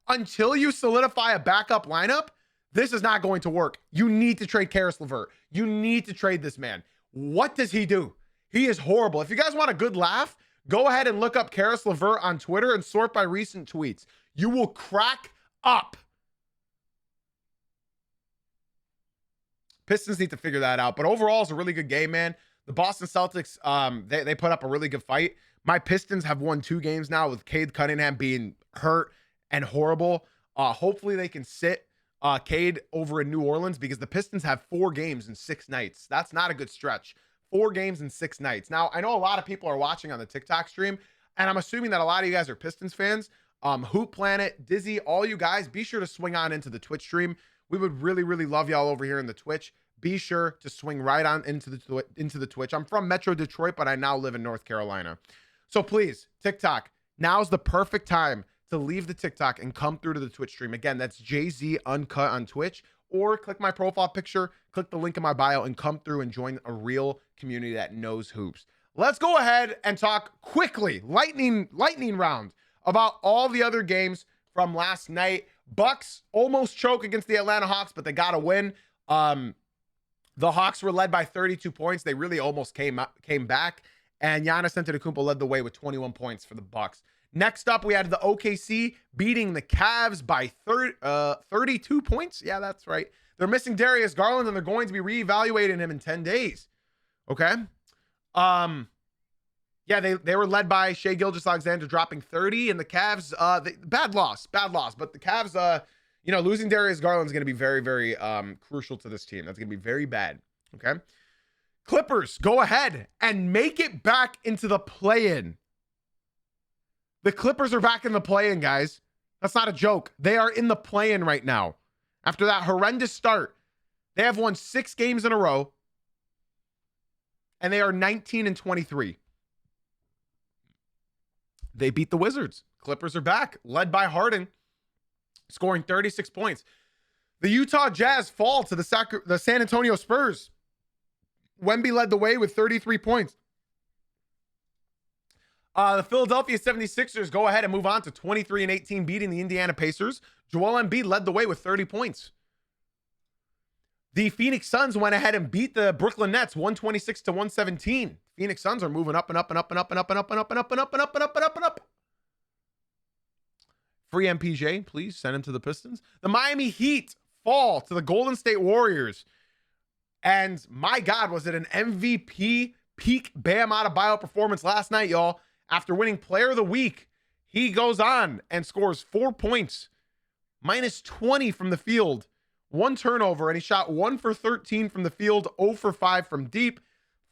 Until you solidify a backup lineup, this is not going to work. You need to trade Karis LeVert. You need to trade this man. What does he do? He is horrible. If you guys want a good laugh, go ahead and look up Karis LeVert on Twitter and sort by recent tweets. You will crack up. Pistons need to figure that out. But overall, it's a really good game, man. The Boston Celtics, they put up a really good fight. My Pistons have won 2 games now with Cade Cunningham being hurt and horrible. Hopefully they can sit Cade over in New Orleans because the Pistons have 4 games in 6 nights. That's not a good stretch. 4 games in 6 nights. Now, I know a lot of people are watching on the TikTok stream, and I'm assuming that a lot of you guys are Pistons fans. Hoop Planet, Dizzy, all you guys, be sure to swing on into the Twitch stream. We would really, really love y'all over here in the Twitch. Be sure to swing right on into the Twitch. I'm from Metro Detroit, but I now live in North Carolina. So please, TikTok, now's the perfect time to leave the TikTok and come through to the Twitch stream. Again, that's JZ Uncut on Twitch, or click my profile picture, click the link in my bio, and come through and join a real community that knows hoops. Let's go ahead and talk quickly, lightning round, about all the other games from last night. Bucks almost choke against the Atlanta Hawks, but they got to win. The Hawks were led by 32 points. They really almost came back, and Giannis Antetokounmpo led the way with 21 points for the Bucks. Next up, we had the OKC beating the Cavs by 32 points. Yeah, that's right. They're missing Darius Garland, and they're going to be reevaluating him in 10 days. Okay. Yeah, they were led by Shai Gilgeous-Alexander dropping 30, and the Cavs, bad loss. But the Cavs, losing Darius Garland is going to be very, very crucial to this team. That's going to be very bad. Okay. Clippers go ahead and make it back into the play-in. The Clippers are back in the play-in, guys. That's not a joke. They are in the play-in right now. After that horrendous start, they have won 6 games in a row, and they are 19-23. They beat the Wizards. Clippers are back, led by Harden, scoring 36 points. The Utah Jazz fall to the San Antonio Spurs. Wemby led the way with 33 points. The Philadelphia 76ers go ahead and move on to 23-18, beating the Indiana Pacers. Joel Embiid led the way with 30 points. The Phoenix Suns went ahead and beat the Brooklyn Nets 126-117. Phoenix Suns are moving up and up and up and up and up and up and up and up and up and up and up and up and up. Free MPJ, please send him to the Pistons. The Miami Heat fall to the Golden State Warriors. And my God, was it an MVP peak Bam Adebayo performance last night, y'all? After winning Player of the Week, he goes on and scores 4 points, minus 20 from the field, 1 turnover, and he shot 1 for 13 from the field, 0 for 5 from deep,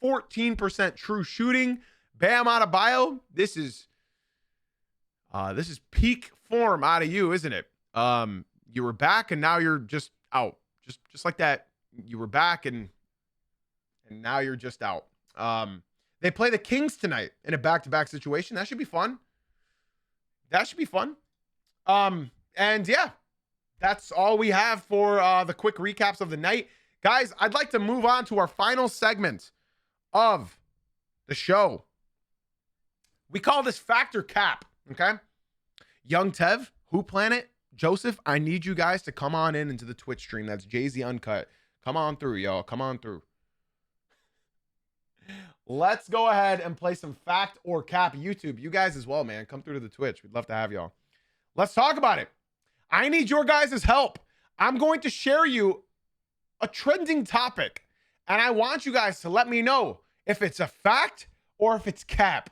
14% true shooting. Bam Adebayo, this is peak form out of you, isn't it? You were back and now you're just out, just like that. You were back and now you're just out. They play the Kings tonight in a back-to-back situation. That should be fun. And yeah, that's all we have for the quick recaps of the night. Guys, I'd like to move on to our final segment of the show. We call this Factor Cap, okay? Young Tev, Hoop Planet, Joseph, I need you guys to come on into the Twitch stream. That's Jay-Z Uncut. Come on through, y'all. Come on through. Let's go ahead and play some Fact or Cap. YouTube, you guys as well, man. Come through to the Twitch. We'd love to have y'all. Let's talk about it. I need your guys' help. I'm going to share you a trending topic, and I want you guys to let me know if it's a fact or if it's cap.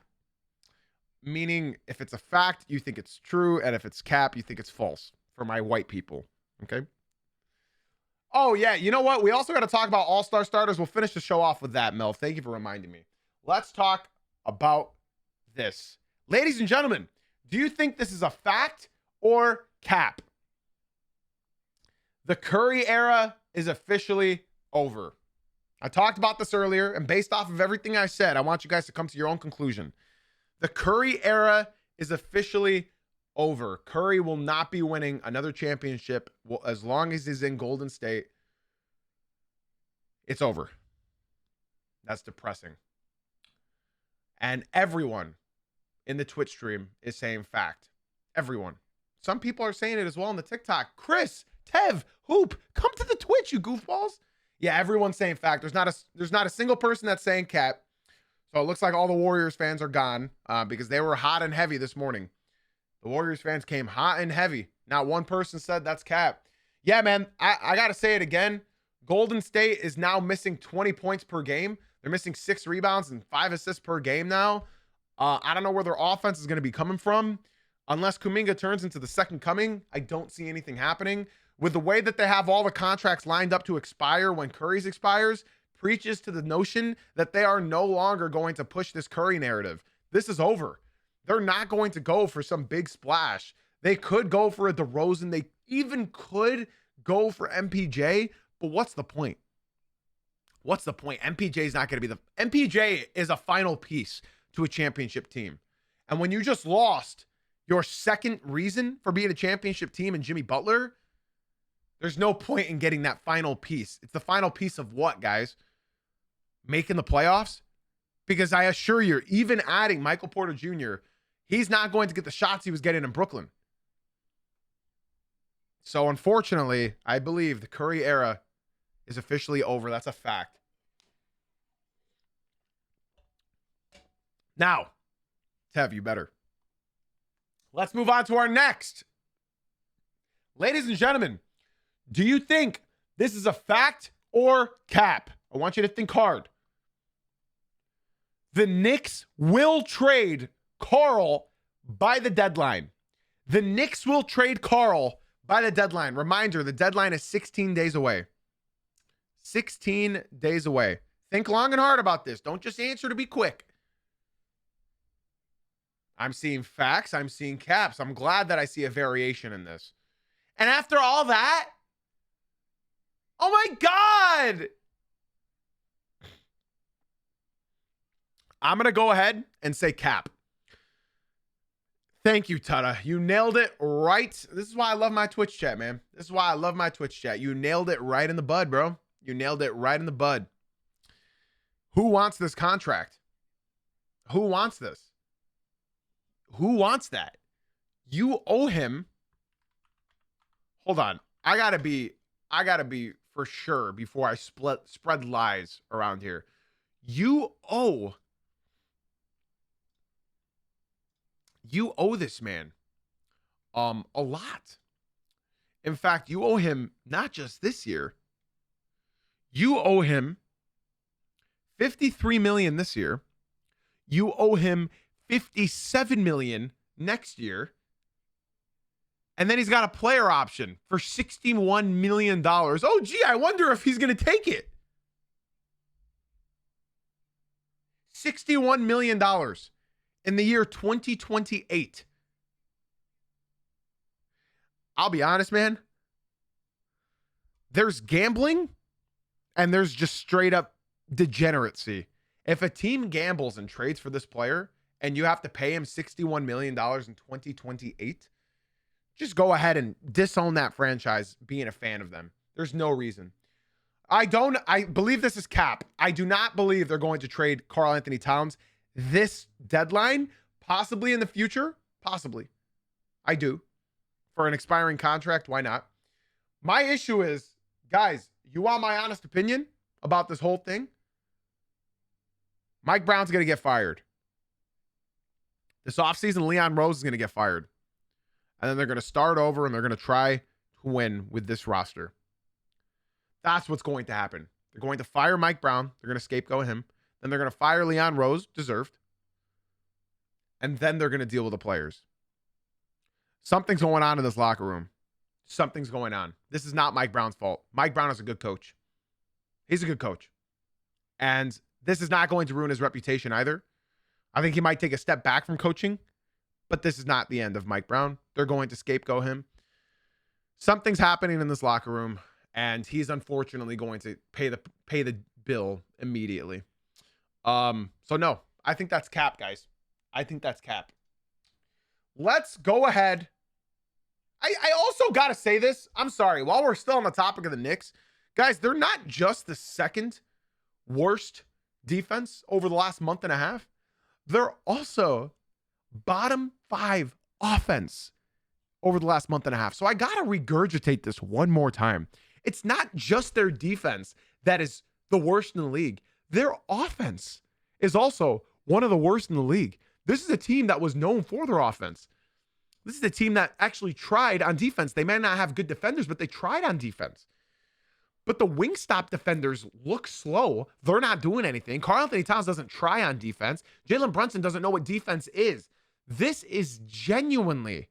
Meaning, if it's a fact, you think it's true, and if it's cap, you think it's false, for my white people. Okay? Oh, yeah. You know what? We also got to talk about all-star starters. We'll finish the show off with that, Mel. Thank you for reminding me. Let's talk about this. Ladies and gentlemen, do you think this is a fact or cap? The Curry era is officially over. I talked about this earlier, and based off of everything I said, I want you guys to come to your own conclusion. The Curry era is officially over. Curry will not be winning another championship as long as he's in Golden State. It's over. That's depressing. And everyone in the Twitch stream is saying fact. Everyone. Some people are saying it as well on the TikTok. Chris, Tev, Hoop, come to the Twitch, you goofballs. Yeah, everyone's saying fact. There's not a single person that's saying cap. So it looks like all the Warriors fans are gone because they were hot and heavy this morning. The Warriors fans came hot and heavy. Not one person said that's cap. Yeah, man, I got to say it again. Golden State is now missing 20 points per game. They're missing 6 rebounds and 5 assists per game now. I don't know where their offense is going to be coming from. Unless Kuminga turns into the second coming, I don't see anything happening. With the way that they have all the contracts lined up to expire when Curry's expires, preaches to the notion that they are no longer going to push this Curry narrative. This is over. They're not going to go for some big splash. They could go for a DeRozan. They even could go for MPJ, but what's the point? What's the point? MPJ is not going to be MPJ is a final piece to a championship team. And when you just lost your second reason for being a championship team in Jimmy Butler, There's no point in getting that final piece. It's the final piece of what, guys? Making the playoffs? Because I assure you, even adding Michael Porter Jr., he's not going to get the shots he was getting in Brooklyn. So unfortunately, I believe the Curry era is officially over. That's a fact. Now, Tev, you better. Let's move on to our next. Ladies and gentlemen, do you think this is a fact or cap? I want you to think hard. The Knicks will trade Karl by the deadline. The Knicks will trade Karl by the deadline. Reminder, the deadline is 16 days away. 16 days away. Think long and hard about this. Don't just answer to be quick. I'm seeing facts. I'm seeing caps. I'm glad that I see a variation in this. And after all that, oh my God. I'm going to go ahead and say cap. Thank you, Tutta. You nailed it right. This is why I love my Twitch chat, man. This is why I love my Twitch chat. You nailed it right in the bud, bro. You nailed it right in the bud. Who wants this contract? Who wants this? Who wants that? You owe him. Hold on. I gotta be for sure before I spread lies around here. You owe this man a lot. In fact, you owe him not just this year. You owe him $53 million this year. You owe him $57 million next year. And then he's got a player option for $61 million. Oh, gee, I wonder if he's going to take it. $61 million in the year 2028. I'll be honest, man. There's gambling and there's just straight up degeneracy. If a team gambles and trades for this player and you have to pay him $61 million in 2028, just go ahead and disown that franchise being a fan of them. There's no reason. I believe this is cap. I do not believe they're going to trade Karl Anthony Towns this deadline, possibly in the future. Possibly. I do. For an expiring contract, why not? My issue is, guys, you want my honest opinion about this whole thing? Mike Brown's going to get fired. This offseason, Leon Rose is going to get fired. And then they're going to start over and they're going to try to win with this roster. That's what's going to happen. They're going to fire Mike Brown. They're going to scapegoat him. Then they're going to fire Leon Rose, deserved. And then they're going to deal with the players. Something's going on in this locker room. Something's going on. This is not Mike Brown's fault. Mike Brown is a good coach. He's a good coach. And this is not going to ruin his reputation either. I think he might take a step back from coaching. But this is not the end of Mike Brown. They're going to scapegoat him. Something's happening in this locker room, and he's unfortunately going to pay the bill immediately. So no, I think that's cap, guys. I think that's cap. Let's go ahead. I also got to say this. I'm sorry. While we're still on the topic of the Knicks, guys, they're not just the second worst defense over the last month and a half. They're also bottom 5 offense over the last month and a half. So I got to regurgitate this one more time. It's not just their defense that is the worst in the league. Their offense is also one of the worst in the league. This is a team that was known for their offense. This is a team that actually tried on defense. They may not have good defenders, but they tried on defense. But the wingstop defenders look slow. They're not doing anything. Karl Anthony Towns doesn't try on defense. Jalen Brunson doesn't know what defense is. This is genuinely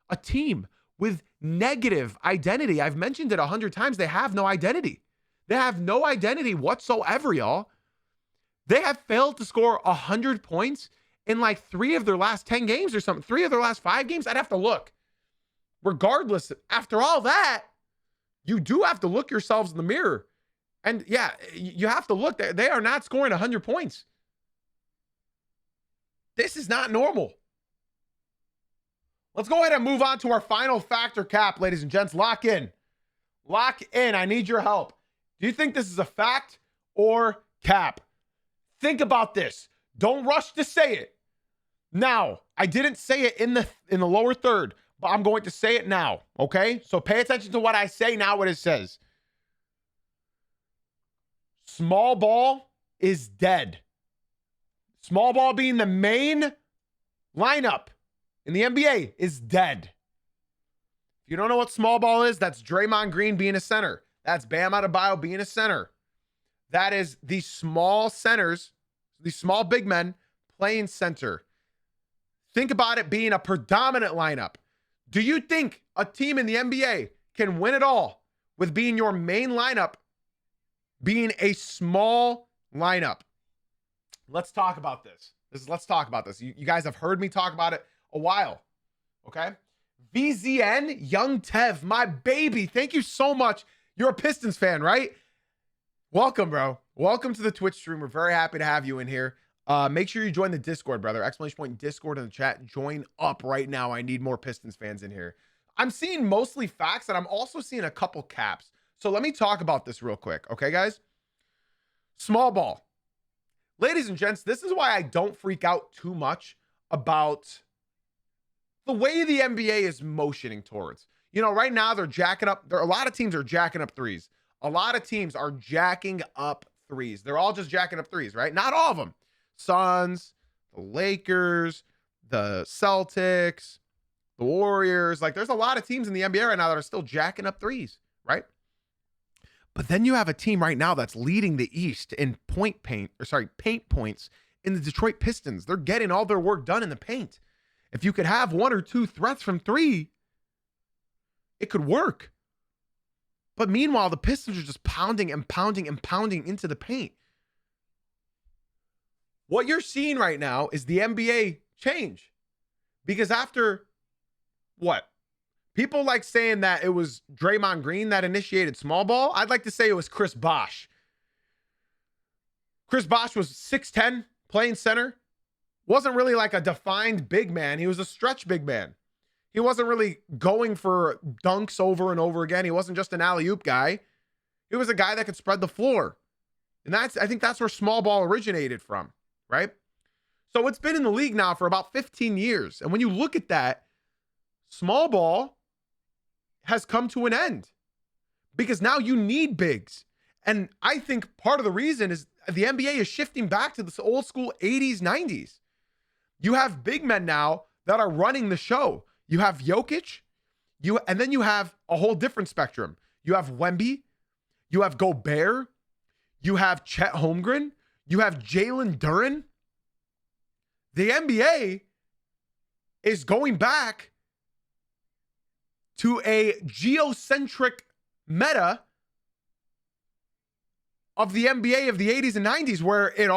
a team with negative identity. I've mentioned it 100 times. They have no identity. They have no identity whatsoever, y'all. They have failed to score 100 points in like 3 of their last 10 games or something. 3 of their last 5 games. I'd have to look. Regardless, after all that, you do have to look yourselves in the mirror. And yeah, you have to look. They are not scoring 100 points. This is not normal. Let's go ahead and move on to our final factor cap, ladies and gents. Lock in. Lock in. I need your help. Do you think this is a fact or cap? Think about this. Don't rush to say it. Now, I didn't say it in the lower third, but I'm going to say it now, okay? So pay attention to what I say now, what it says. Small ball is dead. Small ball being the main lineup in the NBA is dead. If you don't know what small ball is, that's Draymond Green being a center. That's Bam Adebayo being a center. That is these small centers, these small big men playing center. Think about it being a predominant lineup. Do you think a team in the NBA can win it all with being your main lineup being a small lineup? Let's talk about this. Let's talk about this. You guys have heard me talk about it a while, okay? VZN, Young Tev, my baby. Thank you so much. You're a Pistons fan, right? Welcome, bro. Welcome to the Twitch stream. We're very happy to have you in here. Make sure you join the Discord, brother. Exclamation point Discord in the chat. Join up right now. I need more Pistons fans in here. I'm seeing mostly facts, and I'm also seeing a couple caps. So let me talk about this real quick. Okay, guys? Small ball. Ladies and gents, this is why I don't freak out too much about the way the NBA is motioning towards. You know, right now they're jacking up. A lot of teams are jacking up threes. A lot of teams are jacking up threes. They're all just jacking up threes, right? Not all of them. Suns, the Lakers, the Celtics, the Warriors. Like, there's a lot of teams in the NBA right now that are still jacking up threes, right? But then you have a team right now that's leading the East in paint points in the Detroit Pistons. They're getting all their work done in the paint. If you could have one or two threats from three, it could work. But meanwhile, the Pistons are just pounding and pounding and pounding into the paint. What you're seeing right now is the NBA change. Because after what? People like saying that it was Draymond Green that initiated small ball. I'd like to say it was Chris Bosh. Chris Bosh was 6'10", playing center. Wasn't really like a defined big man. He was a stretch big man. He wasn't really going for dunks over and over again. He wasn't just an alley-oop guy. He was a guy that could spread the floor. And I think that's where small ball originated from, right? So it's been in the league now for about 15 years. And when you look at that, small ball has come to an end because now you need bigs. And I think part of the reason is the NBA is shifting back to this old school 80s, 90s. You have big men now that are running the show. You have Jokic, and then you have a whole different spectrum. You have Wemby, you have Gobert, you have Chet Holmgren, you have Jalen Duren. The NBA is going back to a geocentric meta of the NBA of the 80s and 90s, where it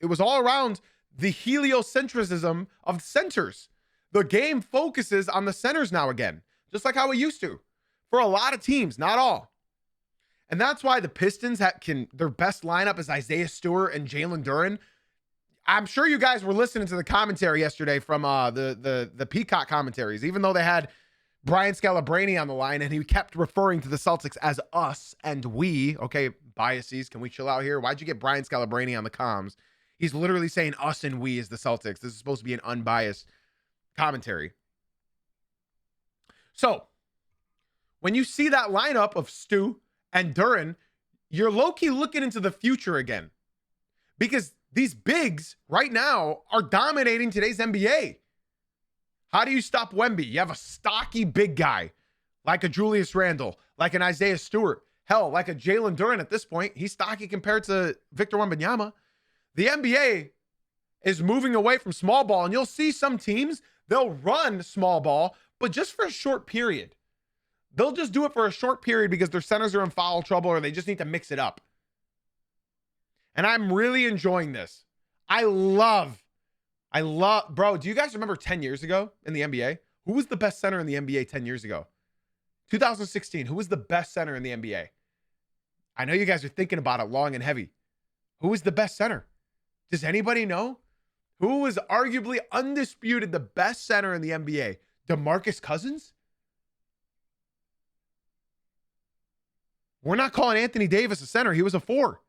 was all around the heliocentrism of centers. The game focuses on the centers now again, just like how it used to for a lot of teams, not all. And that's why the Pistons their best lineup is Isaiah Stewart and Jalen Duren. I'm sure you guys were listening to the commentary yesterday from the Peacock commentaries, even though they had Brian Scalabrine on the line and he kept referring to the Celtics as us and we. Okay, biases. Can we chill out here? Why'd you get Brian Scalabrine on the comms? He's literally saying us and we is the Celtics. This is supposed to be an unbiased commentary. So when you see that lineup of Stu and Duren, you're low-key looking into the future again, because these bigs right now are dominating today's NBA. How do you stop Wemby? You have a stocky big guy like a Julius Randle, like an Isaiah Stewart, hell, like a Jalen Duren at this point. He's stocky compared to Victor Wembanyama. The NBA is moving away from small ball, and you'll see some teams, they'll run small ball, but just for a short period. They'll just do it for a short period because their centers are in foul trouble or they just need to mix it up. And I'm really enjoying this. I love, bro, do you guys remember 10 years ago in the NBA? Who was the best center in the NBA 10 years ago? 2016, who was the best center in the NBA? I know you guys are thinking about it long and heavy. Who was the best center? Does anybody know? Who was arguably undisputed the best center in the NBA? DeMarcus Cousins? We're not calling Anthony Davis a center. He was a 4.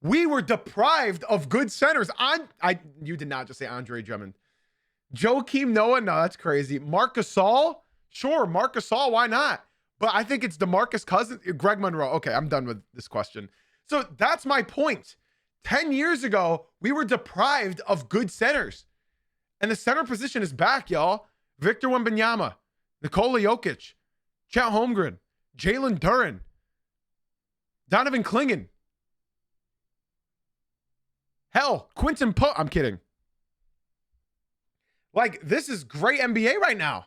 We were deprived of good centers. You did not just say Andre Drummond. Joakim Noah? No, that's crazy. Marc Gasol? Sure, Marc Gasol. Why not? But I think it's DeMarcus Cousins. Greg Monroe. Okay, I'm done with this question. So that's my point. 10 years ago, we were deprived of good centers. And the center position is back, y'all. Victor Wembanyama, Nikola Jokic, Chet Holmgren, Jalen Duren, Donovan Clingan. Hell, Quinton Poe. I'm kidding. Like, this is great NBA right now.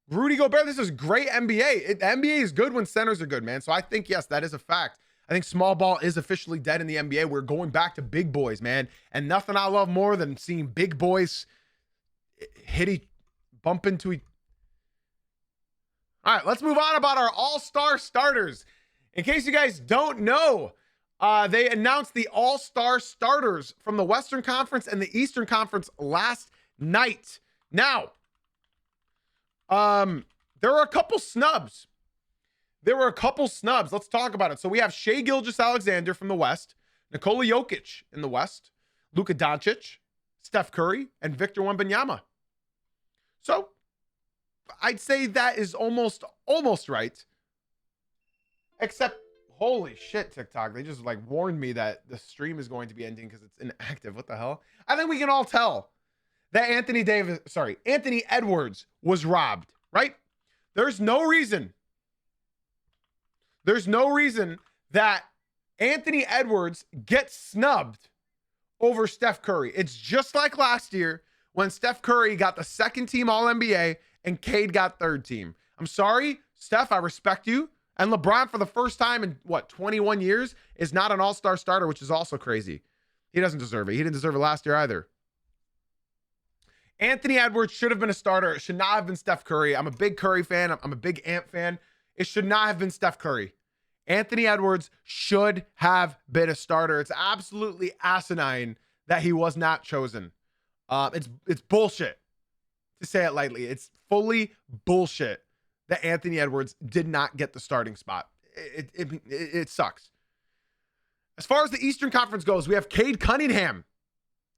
Rudy Gobert, this is great NBA. The NBA is good when centers are good, man. So I think, yes, that is a fact. I think small ball is officially dead in the NBA. We're going back to big boys, man. And nothing I love more than seeing big boys bump into each. All right, let's move on about our all-star starters. In case you guys don't know, they announced the all-star starters from the Western Conference and the Eastern Conference last night. Now, there were a couple snubs. Let's talk about it. So we have Shai Gilgeous-Alexander from the West, Nikola Jokic in the West, Luka Doncic, Steph Curry, and Victor Wembanyama. So I'd say that is almost right. Except, holy shit, TikTok. They just like warned me that the stream is going to be ending because it's inactive. What the hell? I think we can all tell that Anthony Edwards was robbed, right? There's no reason that Anthony Edwards gets snubbed over Steph Curry. It's just like last year when Steph Curry got the second team All-NBA and Cade got third team. I'm sorry, Steph, I respect you. And LeBron, for the first time in, 21 years, is not an all-star starter, which is also crazy. He doesn't deserve it. He didn't deserve it last year either. Anthony Edwards should have been a starter. It should not have been Steph Curry. I'm a big Curry fan. I'm a big Ant fan. It should not have been Steph Curry. Anthony Edwards should have been a starter. It's absolutely asinine that he was not chosen. It's bullshit, to say it lightly. It's fully bullshit that Anthony Edwards did not get the starting spot. It sucks. As far as the Eastern Conference goes, we have Cade Cunningham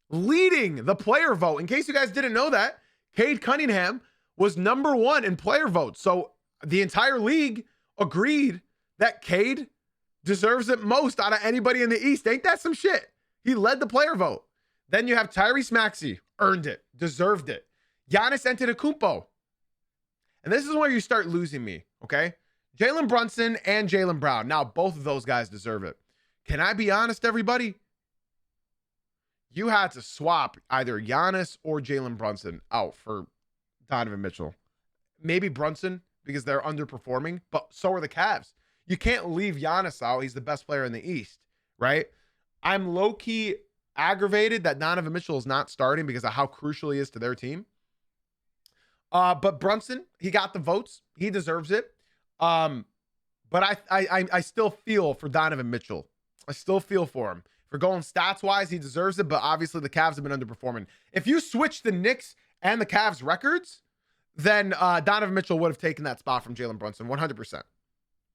leading the player vote. In case you guys didn't know that, Cade Cunningham was number 1 in player vote. So the entire league agreed that Cade deserves it most out of anybody in the East. Ain't that some shit? He led the player vote. Then you have Tyrese Maxey, earned it, deserved it. Giannis Antetokounmpo. And this is where you start losing me, okay? Jalen Brunson and Jaylen Brown. Now, both of those guys deserve it. Can I be honest, everybody? You had to swap either Giannis or Jalen Brunson out for Donovan Mitchell. Maybe Brunson because they're underperforming, but so are the Cavs. You can't leave Giannis out. He's the best player in the East, right? I'm low-key aggravated that Donovan Mitchell is not starting because of how crucial he is to their team. But Brunson, he got the votes. He deserves it. But I still feel for Donovan Mitchell. I still feel for him. For going stats-wise, he deserves it, but obviously the Cavs have been underperforming. If you switch the Knicks and the Cavs records, then Donovan Mitchell would have taken that spot from Jalen Brunson, 100%.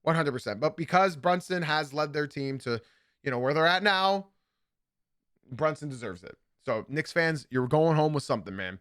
100%. But because Brunson has led their team to, where they're at now, Brunson deserves it. So Knicks fans, you're going home with something, man.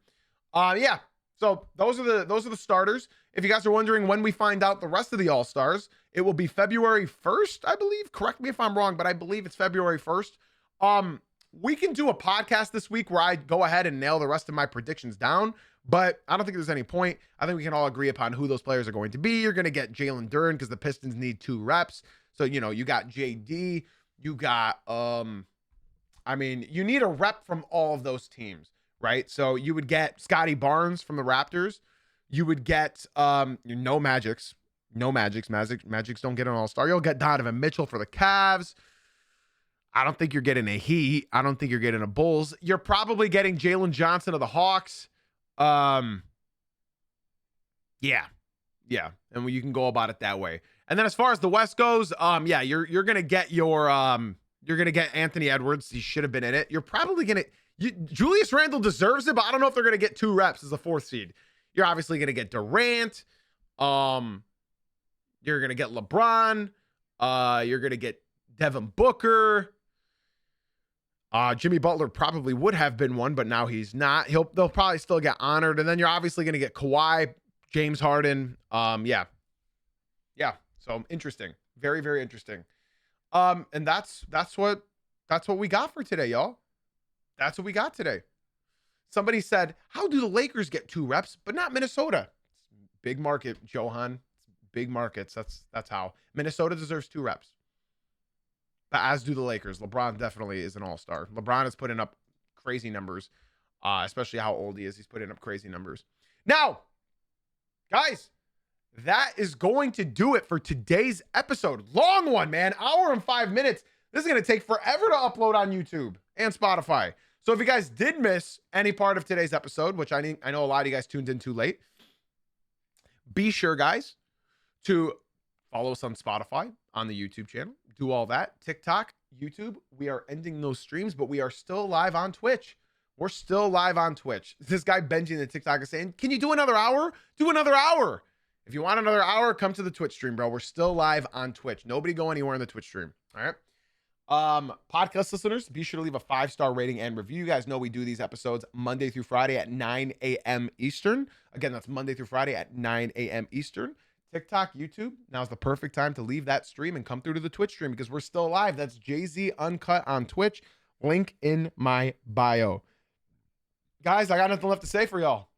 Yeah. So those are the starters. If you guys are wondering when we find out the rest of the All-Stars, it will be February 1st, I believe. Correct me if I'm wrong, but I believe it's February 1st. We can do a podcast this week where I go ahead and nail the rest of my predictions down, but I don't think there's any point. I think we can all agree upon who those players are going to be. You're going to get Jalen Duren because the Pistons need 2 reps. So, you got JD, you got, you need a rep from all of those teams, right? So you would get Scotty Barnes from the Raptors. You would get, Magics don't get an all-star. You'll get Donovan Mitchell for the Cavs. I don't think you're getting a Heat. I don't think you're getting a Bulls. You're probably getting Jalen Johnson of the Hawks. Yeah. And you can go about it that way. And then as far as the West goes, you're going to get you're going to get Anthony Edwards. He should have been in it. You're probably going to, Julius Randle deserves it, but I don't know if they're going to get 2 reps as a 4th seed. You're obviously going to get Durant. You're going to get LeBron. You're going to get Devin Booker. Jimmy Butler probably would have been one, but now he's not. They'll probably still get honored. And then you're obviously going to get Kawhi, James Harden. Yeah. So interesting. Very, very interesting. And that's what we got for today, y'all. That's what we got today. Somebody said, how do the Lakers get 2 reps, but not Minnesota? Big market, Johan. Big markets. That's how. Minnesota deserves 2 reps. But as do the Lakers. LeBron definitely is an all-star. LeBron is putting up crazy numbers, especially how old he is. He's putting up crazy numbers. Now, guys, that is going to do it for today's episode. Long one, man. Hour and 5 minutes. This is going to take forever to upload on YouTube and Spotify. So if you guys did miss any part of today's episode, which I know a lot of you guys tuned in too late, be sure, guys, to follow us on Spotify, on the YouTube channel. Do all that. TikTok, YouTube. We are ending those streams, but we are still live on Twitch. We're still live on Twitch. This guy Benji in the TikTok is saying, can you do another hour? Do another hour. If you want another hour, come to the Twitch stream, bro. We're still live on Twitch. Nobody go anywhere in the Twitch stream. All right. Podcast listeners, be sure to leave a 5-star rating and review. You guys know we do these episodes Monday through Friday at 9 a.m. Eastern. Again, that's Monday through Friday at 9 a.m. Eastern. TikTok, YouTube, now's the perfect time to leave that stream and come through to the Twitch stream because we're still live. That's Jay-Z Uncut on Twitch. Link in my bio. Guys, I got nothing left to say for y'all.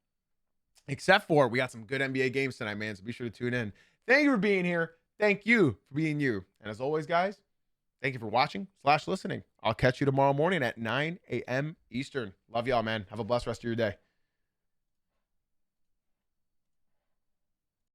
Except for we got some good NBA games tonight, man. So be sure to tune in. Thank you for being here. Thank you for being you. And as always, guys, thank you for watching/listening. I'll catch you tomorrow morning at 9 a.m. Eastern. Love y'all, man. Have a blessed rest of your day.